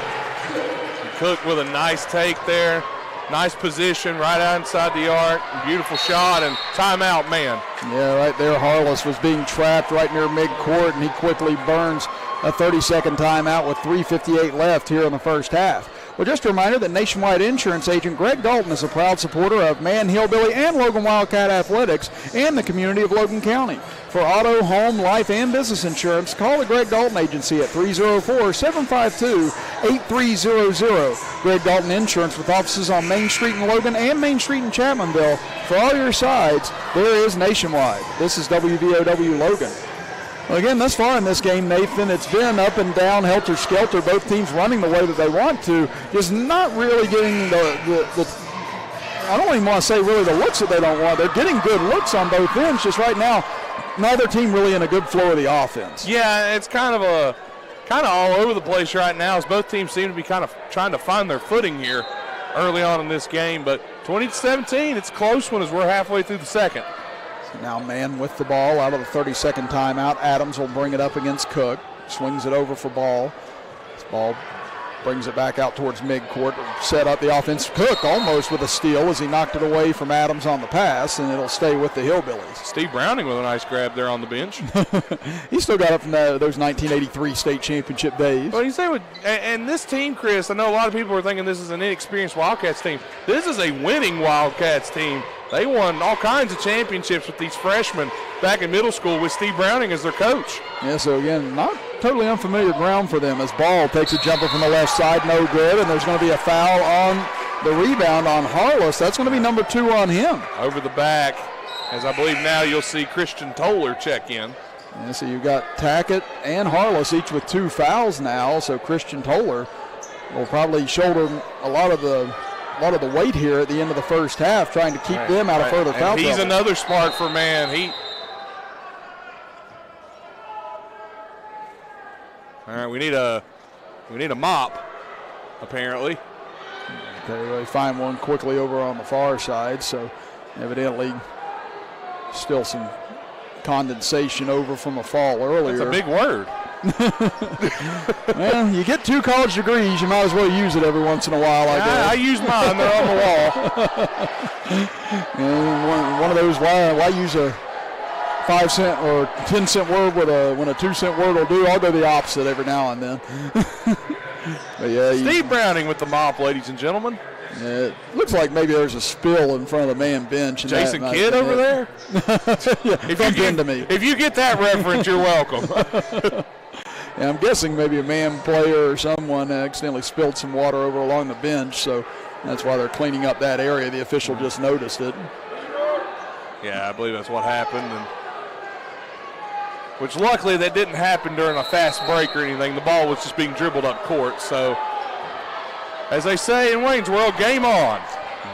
Cook with a nice take there. Nice position right outside the arc. Beautiful shot and timeout, man. Yeah, right there. Harless was being trapped right near midcourt, and he quickly burns a 30-second timeout with 3:58 left here in the first half. Well, just a reminder that Nationwide Insurance agent Greg Dalton is a proud supporter of Man, Hillbilly, and Logan Wildcat Athletics and the community of Logan County. For auto, home, life, and business insurance, call the Greg Dalton Agency at 304-752-8300. Greg Dalton Insurance with offices on Main Street in Logan and Main Street in Chapmanville. For all your sides, there is Nationwide. This is WVOW Logan. Well, again, thus far in this game, Nathan, it's been up and down, helter-skelter, both teams running the way that they want to, just not really getting the I don't even want to say really the looks that they don't want. They're getting good looks on both ends, just right now, neither team really in a good flow of the offense. Yeah, it's kind of all over the place right now as both teams seem to be kind of trying to find their footing here early on in this game, but 20-17, it's a close one as we're halfway through the second. Now Mann with the ball out of the 30-second timeout. Adams will bring it up against Cook. Swings it over for Ball. This Ball brings it back out towards midcourt. Set up the offense. Cook almost with a steal as he knocked it away from Adams on the pass, and it'll stay with the Hillbillies. Steve Browning with a nice grab there on the bench. He still got up from those 1983 state championship days. Well, you say and this team, Chris, I know a lot of people are thinking this is an inexperienced Wildcats team. This is a winning Wildcats team. They won all kinds of championships with these freshmen back in middle school with Steve Browning as their coach. Yeah, so again, not totally unfamiliar ground for them as Ball takes a jumper from the left side, no good, and there's going to be a foul on the rebound on Harless. That's going to be number 2 on him. Over the back, as I believe now you'll see Christian Toller check in. Yeah, so you've got Tackett and Harless each with 2 fouls now, so Christian Toller will probably shoulder a lot of the weight here at the end of the first half, trying to keep them out of further foul trouble. He's another smart for Man. All right, we need a mop, apparently. Okay, they find one quickly over on the far side, so evidently still some condensation over from a fall earlier. That's a big word. Well, you get 2 college degrees, you might as well use it every once in a while, I guess. I use mine. They're on the wall. And one of those, why use a 5-cent or 10-cent word when a 2-cent word will do? I'll go the opposite every now and then. But yeah, Steve Browning with the mop, ladies and gentlemen. It looks like maybe there's a spill in front of the man bench. Jason Kidd over there? Yeah, if you get that reference, you're welcome. Yeah, I'm guessing maybe a man player or someone accidentally spilled some water over along the bench, so that's why they're cleaning up that area. The official just noticed it. Yeah, I believe that's what happened. Which luckily that didn't happen during a fast break or anything. The ball was just being dribbled up court. So, as they say in Wayne's World, game on.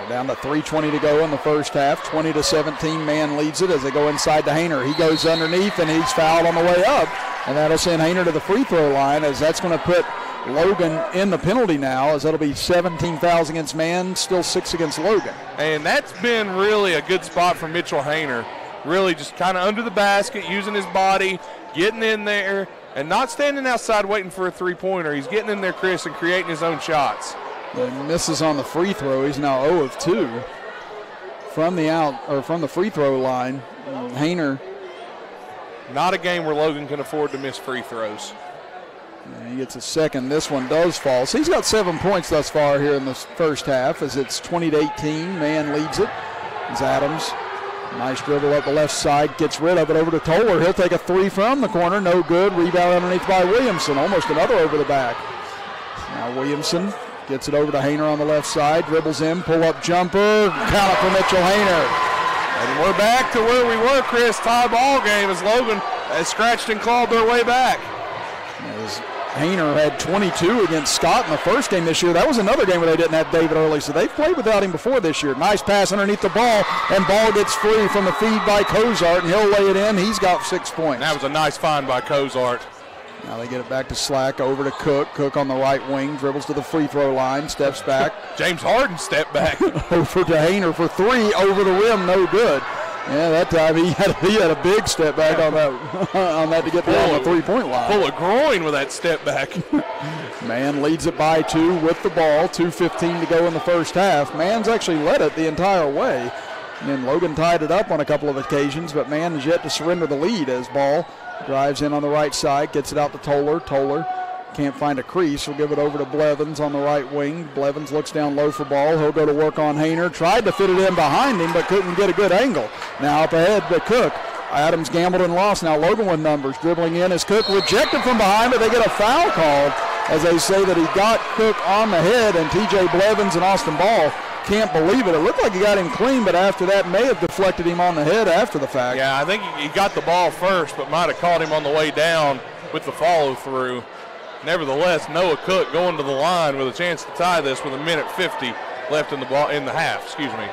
Down to 3:20 to go in the first half. 20-17, Man leads it as they go inside to Hayner. He goes underneath, and he's fouled on the way up. And that'll send Hayner to the free throw line, as that's going to put Logan in the penalty now, as that'll be 17 fouls against Man, still 6 against Logan. And that's been really a good spot for Mitchell Hayner. Really just kind of under the basket, using his body, getting in there, and not standing outside waiting for a three-pointer. He's getting in there, Chris, and creating his own shots. And misses on the free throw. He's now 0 of 2 from the free throw line. Hayner. Not a game where Logan can afford to miss free throws. And he gets a second. This one does fall. So he's got 7 points thus far here in the first half, as it's 20-18. Man leads it. It's Adams. Nice dribble up the left side. Gets rid of it over to Toller. He'll take a 3 from the corner. No good. Rebound underneath by Williamson. Almost another over the back. Now Williamson gets it over to Hayner on the left side. Dribbles in. Pull-up jumper. Count up for Mitchell Hayner. And we're back to where we were, Chris. Tie ball game as Logan scratched and clawed their way back. As Hayner had 22 against Scott in the first game this year. That was another game where they didn't have David Early, so they've played without him before this year. Nice pass underneath the ball, and ball gets free from the feed by Cozart, and he'll lay it in. He's got 6 points. That was a nice find by Cozart. Now they get it back to Slack, over to Cook. Cook on the right wing, dribbles to the free throw line, steps back. James Harden stepped back. Over to Hayner for 3, over the rim, no good. Yeah, that time he had a big step back on that to get beyond the three-point line. Full of groin with that step back. Mann leads it by 2 with the ball. 2:15 to go in the first half. Mann's actually led it the entire way. And then Logan tied it up on a couple of occasions, but Mann is yet to surrender the lead as Ball drives in on the right side, gets it out to Toller. Toller can't find a crease. He'll give it over to Blevins on the right wing. Blevins looks down low for Ball. He'll go to work on Hayner. Tried to fit it in behind him, but couldn't get a good angle. Now up ahead to Cook. Adams gambled and lost. Now Logan with numbers. Dribbling in as Cook rejected from behind, but they get a foul called as they say that he got Cook on the head, and T.J. Blevins and Austin Ball can't believe it. It looked like he got him clean, but after that may have deflected him on the head after the fact. Yeah, I think he got the ball first, but might have caught him on the way down with the follow-through. Nevertheless, Noah Cook going to the line with a chance to tie this with 1:50 left in the half. Excuse me.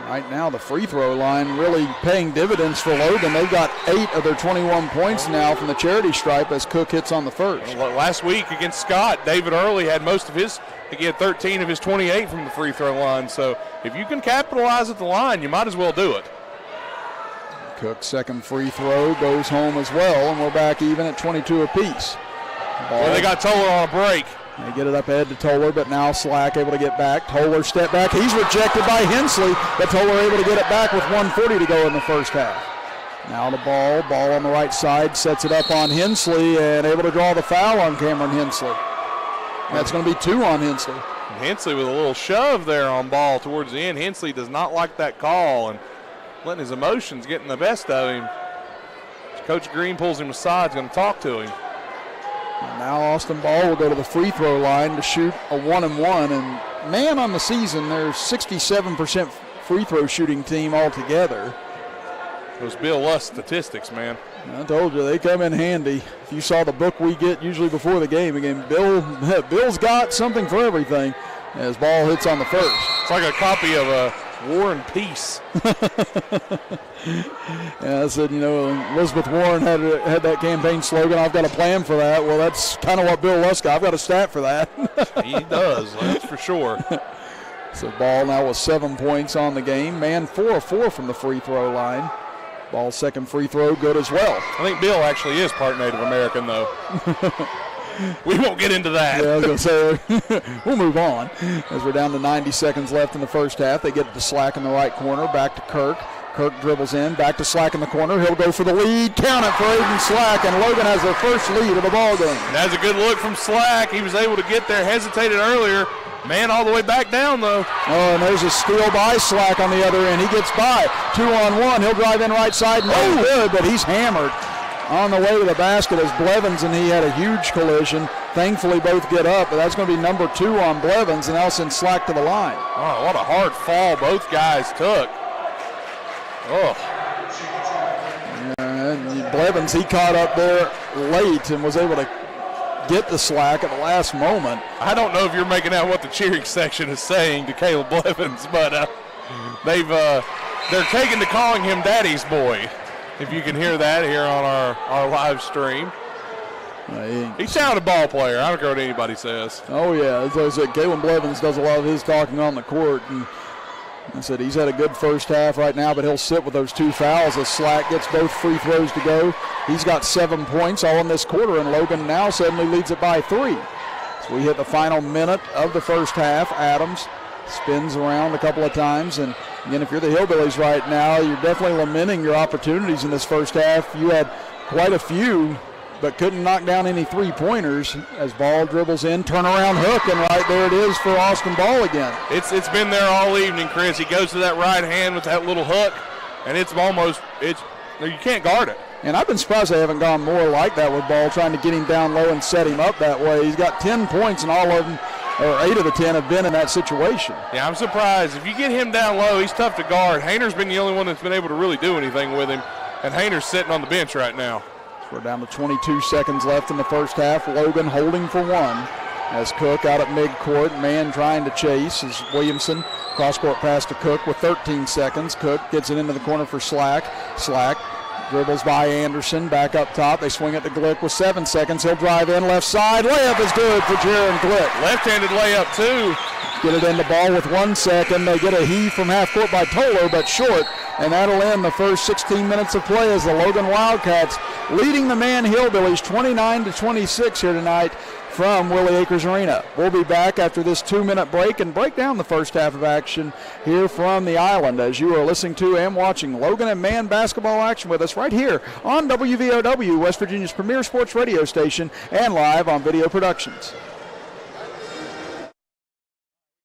Right now, the free throw line really paying dividends for Logan. They've got 8 of their 21 points now from the charity stripe as Cook hits on the first. Last week against Scott, David Early had most of his. He had 13 of his 28 from the free throw line. So if you can capitalize at the line, you might as well do it. Cook's second free throw goes home as well, and we're back even at 22 apiece. Well, they got Toller on a break. They get it up ahead to Toller, but now Slack able to get back. Toller step back. He's rejected by Hensley, but Toller able to get it back with 1:40 to go in the first half. Now the ball on the right side, sets it up on Hensley, and able to draw the foul on Cameron Hensley. That's going to be 2 on Hensley. Hensley with a little shove there on Ball towards the end. Hensley does not like that call, and letting his emotions get in the best of him. Coach Green pulls him aside, going to talk to him. And now Austin Ball will go to the free throw line to shoot a 1-and-1. And man, on the season, they're 67% free throw shooting team altogether. Those Bill Luss statistics, man. I told you, they come in handy. If you saw the book we get usually before the game, again, Bill's got something for everything as Ball hits on the first. It's like a copy of War and Peace. Yeah, I said, Elizabeth Warren had that campaign slogan, I've got a plan for that. Well, that's kind of what Bill Luss got. I've got a stat for that. He does, that's for sure. So Ball now with 7 points on the game. Man, 4 of 4 from the free throw line. Ball's second free throw good as well. I think Bill actually is part Native American, though. We won't get into that. Yeah, I was going to say, we'll move on. As we're down to 90 seconds left in the first half, they get it to Slack in the right corner, back to Kirk. Kirk dribbles in, back to Slack in the corner. He'll go for the lead. Count it for Aiden Slack, and Logan has their first lead of the ball game. That's a good look from Slack. He was able to get there, hesitated earlier. Man all the way back down, though. Oh, and there's a steal by Slack on the other end. He gets by. 2-on-1. He'll drive in right side. No good, but he's hammered on the way to the basket as Blevins and he had a huge collision. Thankfully, both get up, but that's going to be number 2 on Blevins, and now send Slack to the line. Oh, what a hard fall both guys took. Oh. Blevins, he caught up there late and was able to get the Slack at the last moment. I don't know if you're making out what the cheering section is saying to Caleb Blevins, but they're taking to calling him Daddy's boy. If you can hear that here on our live stream. He sounded a ball player. I don't care what anybody says. Oh, yeah. As I said, Caleb Blevins does a lot of his talking on the court. And I said he's had a good first half right now, but he'll sit with those 2 fouls as Slack gets both free throws to go. He's got 7 points all in this quarter, and Logan now suddenly leads it by 3. So we hit the final minute of the first half. Adams spins around a couple of times, and again, if you're the Hillbillies right now, you're definitely lamenting your opportunities in this first half. You had quite a few, but couldn't knock down any 3-pointers as Ball dribbles in, turnaround hook, and right there it is for Austin Ball again. It's been there all evening, Chris. He goes to that right hand with that little hook, and you can't guard it. And I've been surprised they haven't gone more like that with Ball, trying to get him down low and set him up that way. He's got 10 points, and all of them, or 8 of the 10 have been in that situation. Yeah, I'm surprised. If you get him down low, he's tough to guard. Hayner's been the only one that's been able to really do anything with him. and Hayner's sitting on the bench right now. We're down to 22 seconds left in the first half. Logan holding for one as Cook out at midcourt. Man trying to chase as Williamson cross-court pass to Cook with 13 seconds. Cook gets it into the corner for Slack. Slack dribbles by Anderson, back up top. They swing it to Glick with 7 seconds. He'll drive in left side. Layup is good for Jaron Glick. Left-handed layup too. Get it in the ball with 1 second. They get a heave from half court by Tolo, but short. And that'll end the first 16 minutes of play as the Logan Wildcats leading the Man Hillbillies 29-26 here tonight from Willie Acres Arena. We'll be back after this 2-minute break and break down the first half of action here from the island as you are listening to and watching Logan and Man basketball action with us right here on WVOW, West Virginia's premier sports radio station, and live on Video Productions.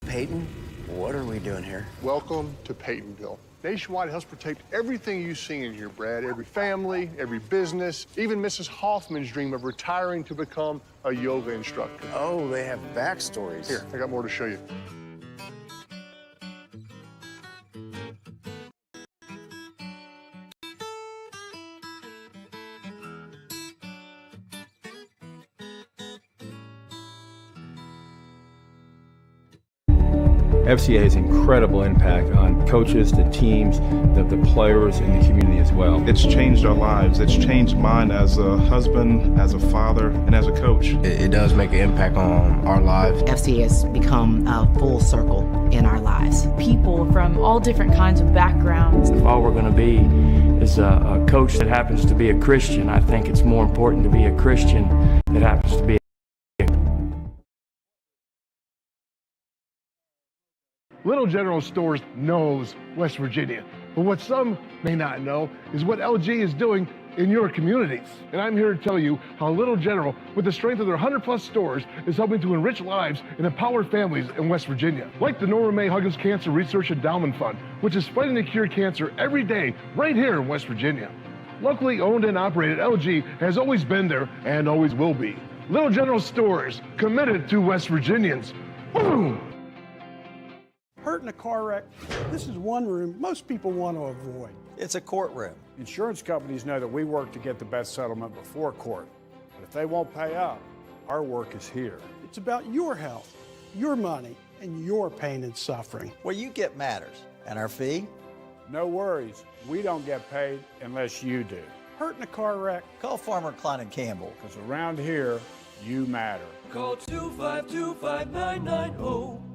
Peyton, what are we doing here? Welcome to Peytonville. Nationwide helps protect everything you see in here, Brad. Every family, every business, even Mrs. Hoffman's dream of retiring to become a yoga instructor. Oh, they have backstories. Here, I got more to show you. FCA has incredible impact on coaches, the teams, the players, and the community as well. It's changed our lives. It's changed mine as a husband, as a father, and as a coach. It does make an impact on our lives. FCA has become a full circle in our lives. People from all different kinds of backgrounds. If all we're going to be is a coach that happens to be a Christian, I think it's more important to be a Christian that happens to be Little General Stores knows West Virginia, but what some may not know is what LG is doing in your communities. And I'm here to tell you how Little General, with the strength of their 100-plus stores, is helping to enrich lives and empower families in West Virginia. Like the Norma May Huggins Cancer Research Endowment Fund, which is fighting to cure cancer every day right here in West Virginia. Locally owned and operated, LG has always been there and always will be. Little General Stores, committed to West Virginians. Boom! Hurt in a car wreck, this is one room most people want to avoid. It's a courtroom. Insurance companies know that we work to get the best settlement before court. But if they won't pay up, our work is here. It's about your health, your money, and your pain and suffering. What you get matters. And our fee? No worries. We don't get paid unless you do. Hurt in a car wreck? Call Farmer Klein and Campbell. Because around here, you matter. Call 252-5990.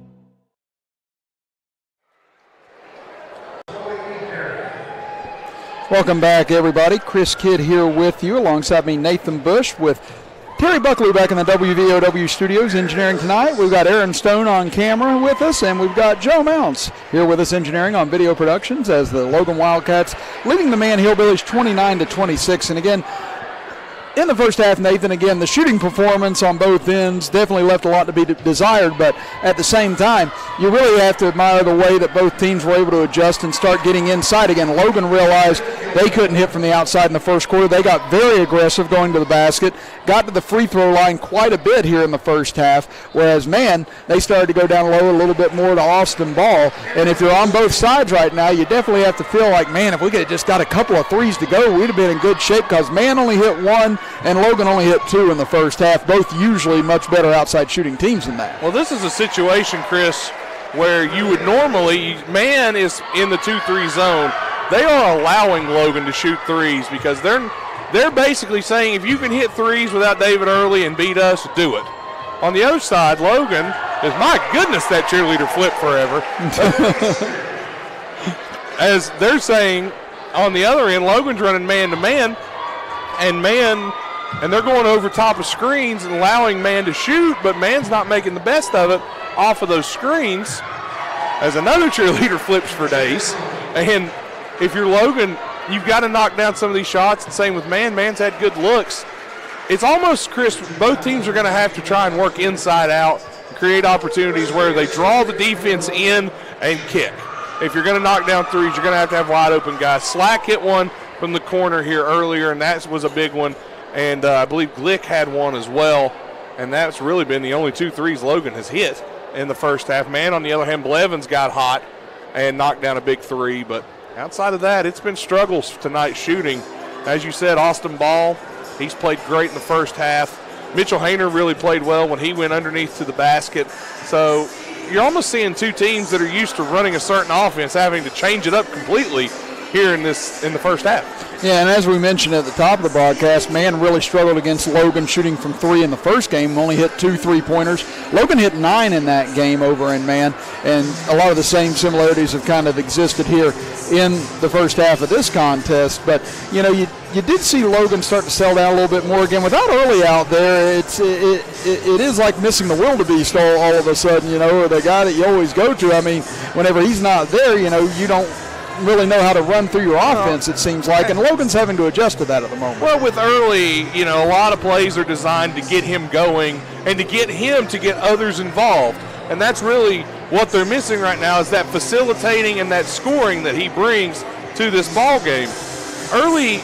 Welcome back, everybody. Chris Kidd here with you. Alongside me, Nathan Bush with Terry Buckley back in the WVOW studios engineering tonight. We've got Aaron Stone on camera with us, and we've got Joe Mounts here with us engineering on Video Productions as the Logan Wildcats leading the Man Hillbillies 29-26. And again, in the first half, Nathan, again, the shooting performance on both ends definitely left a lot to be desired, but at the same time, you really have to admire the way that both teams were able to adjust and start getting inside again. Logan realized they couldn't hit from the outside in the first quarter. They got very aggressive going to the basket, got to the free throw line quite a bit here in the first half, whereas, man, they started to go down low a little bit more to Austin Ball. And if you're on both sides right now, you definitely have to feel like, man, if we could have just got a couple of threes to go, we'd have been in good shape because man only hit one and Logan only hit two in the first half, both usually much better outside shooting teams than that. Well, this is a situation, Chris, where you would normally, man is in the 2-3 zone. They are allowing Logan to shoot threes because they're basically saying if you can hit threes without David Early and beat us, do it. On the other side, Logan is, my goodness, that cheerleader flipped forever. As they're saying on the other end, Logan's running man-to-man, and they're going over top of screens and allowing man to shoot, but man's not making the best of it off of those screens as another cheerleader flips for days. And if you're Logan, you've got to knock down some of these shots. And same with man. Man's had good looks. It's almost, Chris, both teams are going to have to try and work inside out, create opportunities where they draw the defense in and kick. If you're going to knock down threes, you're going to have wide open guys. Slack hit one from the corner here earlier, and that was a big one. And I believe Glick had one as well, and that's really been the only 2 threes Logan has hit in the first half. Man, on the other hand, Blevins got hot and knocked down a big three, but outside of that, it's been struggles tonight shooting As you said, Austin Ball, he's played great in the first half. Mitchell Hayner really played well when he went underneath to the basket. So you're almost seeing two teams that are used to running a certain offense having to change it up completely here in the first half. Yeah, and as we mentioned at the top of the broadcast, Man really struggled against Logan shooting from three in the first game, only hit 2 3-pointers. Logan hit 9 in that game over in Man, and a lot of the same similarities have kind of existed here in the first half of this contest. But, you know, you did see Logan start to settle down a little bit more again. Without Early out there, it is like missing the wildebeest all of a sudden, you know, or the guy that you always go to. I mean, whenever he's not there, you know, you don't really know how to run through your offense, it seems like, and Logan's having to adjust to that at the moment. Well, with Early, you know, a lot of plays are designed to get him going and to get him to get others involved, and that's really what they're missing right now is that facilitating and that scoring that he brings to this ball game. Early,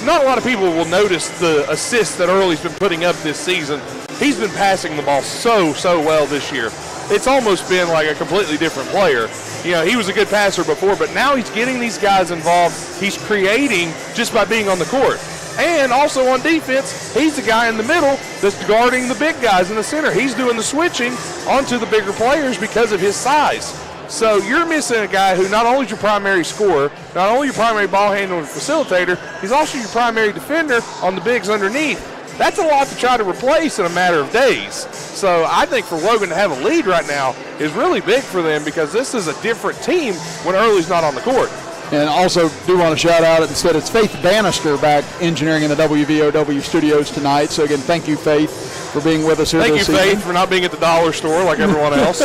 not a lot of people will notice the assists that Early's been putting up this season. He's been passing the ball so well this year. It's almost been like a completely different player. You know, he was a good passer before, but now he's getting these guys involved. He's creating just by being on the court. And also on defense, he's the guy in the middle that's guarding the big guys in the center. He's doing the switching onto the bigger players because of his size. So you're missing a guy who not only is your primary scorer, not only your primary ball handler and facilitator, he's also your primary defender on the bigs underneath. That's a lot to try to replace in a matter of days. So I think for Logan to have a lead right now is really big for them because this is a different team when Early's not on the court. And also do want to shout out, instead it's Faith Bannister back engineering in the WVOW studios tonight. So again, thank you, Faith, for being with us here this evening. Thank you, Faith, for not being at the dollar store like everyone else.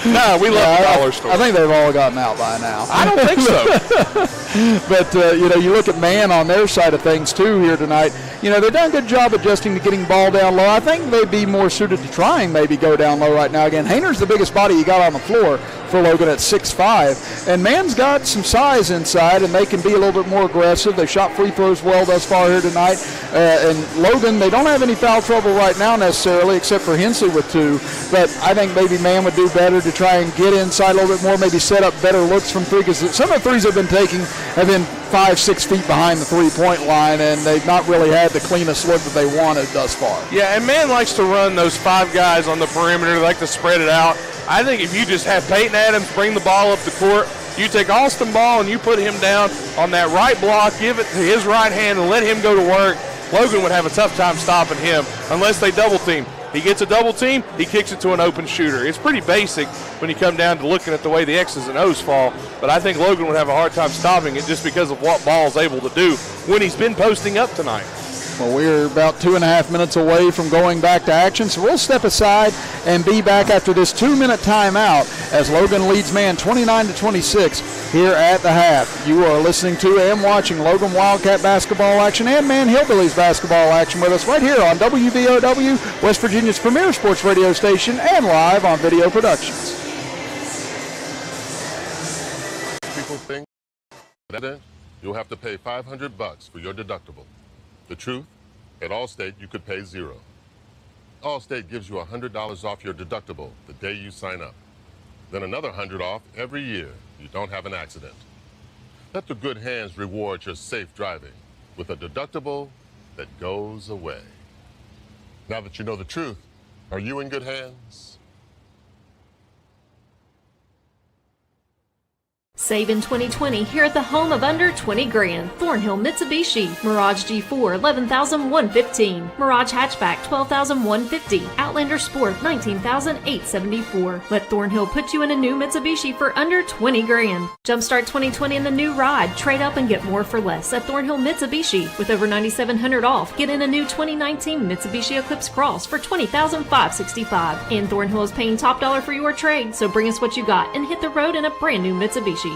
No, we love the dollar store. I think they've all gotten out by now. I don't think so. But, you know, you look at Man on their side of things, too, here tonight. You know, they've done a good job adjusting to getting ball down low. I think they'd be more suited to trying maybe go down low right now. Again, Hayner's the biggest body you got on the floor for Logan at 6'5". And Man's got some size inside, and they can be a little bit more aggressive. They shot free throws well thus far here tonight. And Logan, they don't have any foul trouble right now necessarily, except for Hensley with 2. But I think maybe Man would do better to try and get inside a little bit more, maybe set up better looks from three, because some of the threes they've been taking have been 5-6 feet behind the three-point line, and they've not really had the cleanest look that they wanted thus far. Yeah, and Man likes to run those 5 guys on the perimeter. They like to spread it out. I think if you just have Peyton Adams bring the ball up the court, you take Austin Ball and you put him down on that right block, give it to his right hand and let him go to work, Logan would have a tough time stopping him unless they double team. He gets a double team, he kicks it to an open shooter. It's pretty basic when you come down to looking at the way the X's and O's fall, but I think Logan would have a hard time stopping it just because of what Ball's able to do when he's been posting up tonight. Well, we're about 2.5 minutes away from going back to action, so we'll step aside and be back after this 2-minute timeout as Logan leads Man 29-26 here at the half. You are listening to and watching Logan Wildcat basketball action and Man Hillbillies basketball action with us right here on WVOW, West Virginia's premier sports radio station, and live on Video Productions. People think that you'll have to pay $500 for your deductible. The truth, at Allstate, you could pay $0. Allstate gives you $100 off your deductible the day you sign up. Then another $100 off every year you don't have an accident. Let the good hands reward your safe driving with a deductible that goes away. Now that you know the truth, are you in good hands? Save in 2020 here at the home of under 20 grand. Thornhill Mitsubishi. Mirage G4, $11,115. Mirage Hatchback, $12,150. Outlander Sport, $19,874. Let Thornhill put you in a new Mitsubishi for under 20 grand. Jumpstart 2020 in the new ride. Trade up and get more for less at Thornhill Mitsubishi. With over $9,700 off, get in a new 2019 Mitsubishi Eclipse Cross for $20,565. And Thornhill is paying top dollar for your trade, so bring us what you got and hit the road in a brand new Mitsubishi.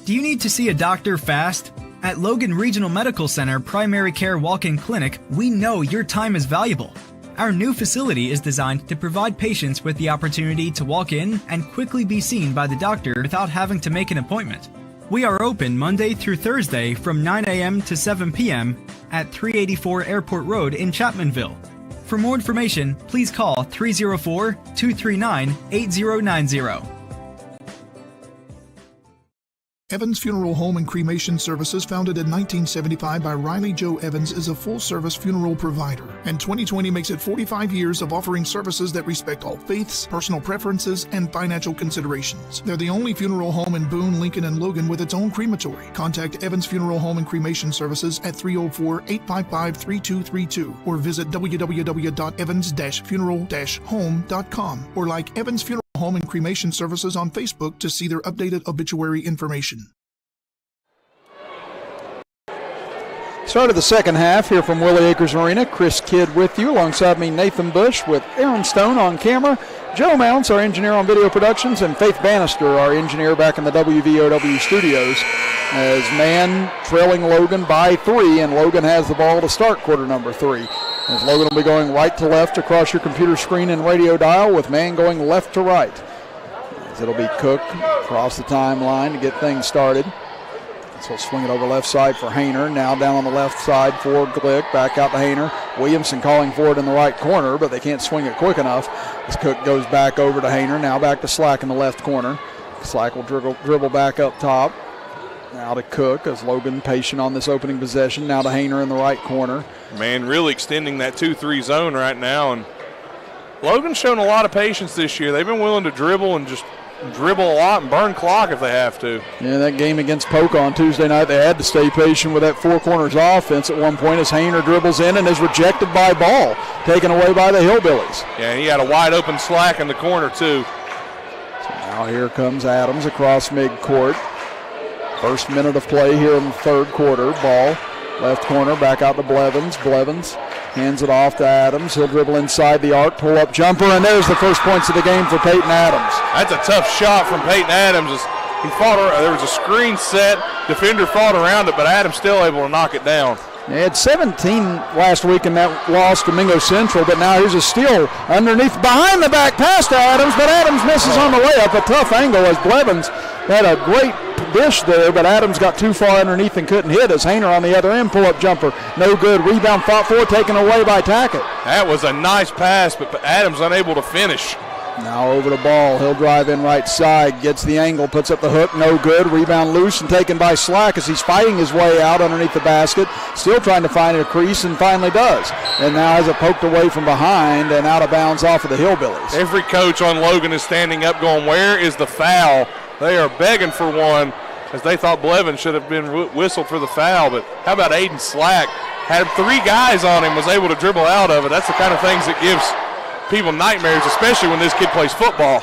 Do you need to see a doctor fast? At Logan Regional Medical Center Primary Care Walk-In Clinic, we know your time is valuable. Our new facility is designed to provide patients with the opportunity to walk in and quickly be seen by the doctor without having to make an appointment. We are open Monday through Thursday from 9 a.m. to 7 p.m. at 384 Airport Road in Chapmanville. For more information, please call 304-239-8090. Evans Funeral Home and Cremation Services, founded in 1975 by Riley Joe Evans, is a full-service funeral provider, and 2020 makes it 45 years of offering services that respect all faiths, personal preferences, and financial considerations. They're the only funeral home in Boone, Lincoln, and Logan with its own crematory. Contact Evans Funeral Home and Cremation Services at 304-855-3232 or visit www.evans-funeral-home.com or like Evans Funeral Home and Cremation Services on Facebook to see their updated obituary information. Start of the second half here from Willie Acres Arena. Chris Kidd with you. Alongside me, Nathan Bush with Aaron Stone on camera. Joe Mounts, our engineer on video productions, and Faith Bannister, our engineer back in the WVOW studios. As Man trailing Logan by 3, and Logan has the ball to start quarter number 3. As Logan will be going right to left across your computer screen and radio dial, with Man going left to right. As it'll be Cook across the timeline to get things started. So he'll swing it over left side for Hayner. Now down on the left side for Glick. Back out to Hayner. Williamson calling for it in the right corner, but they can't swing it quick enough. As Cook goes back over to Hayner. Now back to Slack in the left corner. Slack will dribble back up top. Now to Cook as Logan patient on this opening possession. Now to Hayner in the right corner. Man, really extending that 2-3 zone right now. And Logan's shown a lot of patience this year. They've been willing to dribble and just dribble a lot and burn clock if they have to. Yeah, that game against Polk on Tuesday night, they had to stay patient with that four corners offense at one point as Hayner dribbles in and is rejected by Ball, taken away by the Hillbillies. Yeah, he had a wide open Slack in the corner too. So now here comes Adams across midcourt. First minute of play here in the third quarter. Ball, left corner, back out to Blevins. Blevins hands it off to Adams. He'll dribble inside the arc, pull up jumper, and there's the first points of the game for Peyton Adams. That's a tough shot from Peyton Adams. He fought. There was a screen set. Defender fought around it, but Adams still able to knock it down. They had 17 last week in that loss to Mingo Central, but now here's a steal underneath, behind the back pass to Adams, but Adams misses on the way up. A tough angle as Blevins had a great dish there, but Adams got too far underneath and couldn't hit as Hayner on the other end, pull-up jumper, no good. Rebound fought for, taken away by Tackett. That was a nice pass, but Adams unable to finish. Now over the Ball. He'll drive in right side, gets the angle, puts up the hook, no good. Rebound loose and taken by Slack as he's fighting his way out underneath the basket, still trying to find a crease and finally does. And now has it poked away from behind and out of bounds off of the Hillbillies. Every coach on Logan is standing up going, where is the foul? They are begging for one as they thought Blevins should have been whistled for the foul. But how about Aiden Slack? Had 3 guys on him, was able to dribble out of it. That's the kind of things that gives people nightmares, especially when this kid plays football.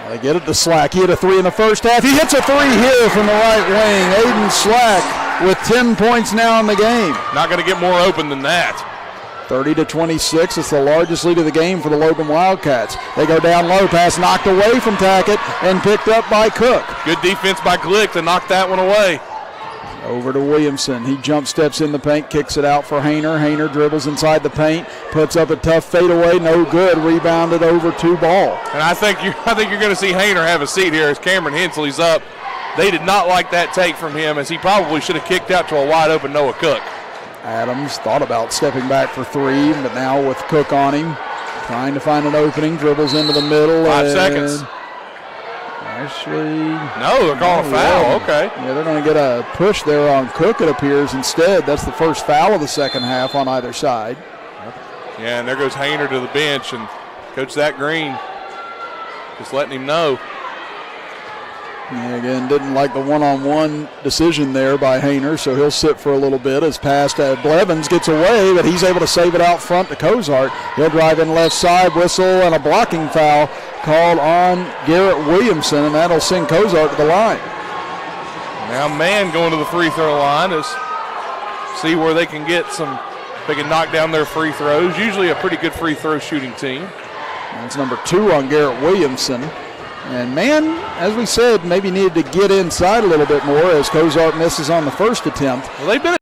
They get it to Slack. He hit a 3 in the first half. He hits a 3 here from the right wing. Aiden Slack with 10 points now in the game. Not going to get more open than that. 30-26. It's the largest lead of the game for the Logan Wildcats. They go down low, pass knocked away from Tackett and picked up by Cook. Good defense by Glick to knock that one away. Over to Williamson. He jump steps in the paint, kicks it out for Hayner. Hayner dribbles inside the paint, puts up a tough fadeaway, no good. Rebounded over to Ball. And I think you're going to see Hayner have a seat here as Cameron Hensley's up. They did not like that take from him as he probably should have kicked out to a wide open Noah Cook. Adams thought about stepping back for 3, but now with Cook on him, trying to find an opening, dribbles into the middle. 5 seconds. Actually, no, they're calling a foul. Okay. Yeah, they're going to get a push there on Cook, it appears. Instead, that's the first foul of the second half on either side. Yeah, and there goes Hayner to the bench, and Coach Zach Green just letting him know. Yeah, again, didn't like the one-on-one decision there by Hayner, so he'll sit for a little bit as pass to Blevins gets away, but he's able to save it out front to Cozart. He'll drive in left side, whistle, and a blocking foul called on Garrett Williamson, and that'll send Cozart to the line. Now Man going to the free throw line is see where they can get some, they can knock down their free throws. Usually a pretty good free throw shooting team. That's number 2 on Garrett Williamson. And Man, as we said, maybe needed to get inside a little bit more as Cozart misses on the first attempt. Well, they've been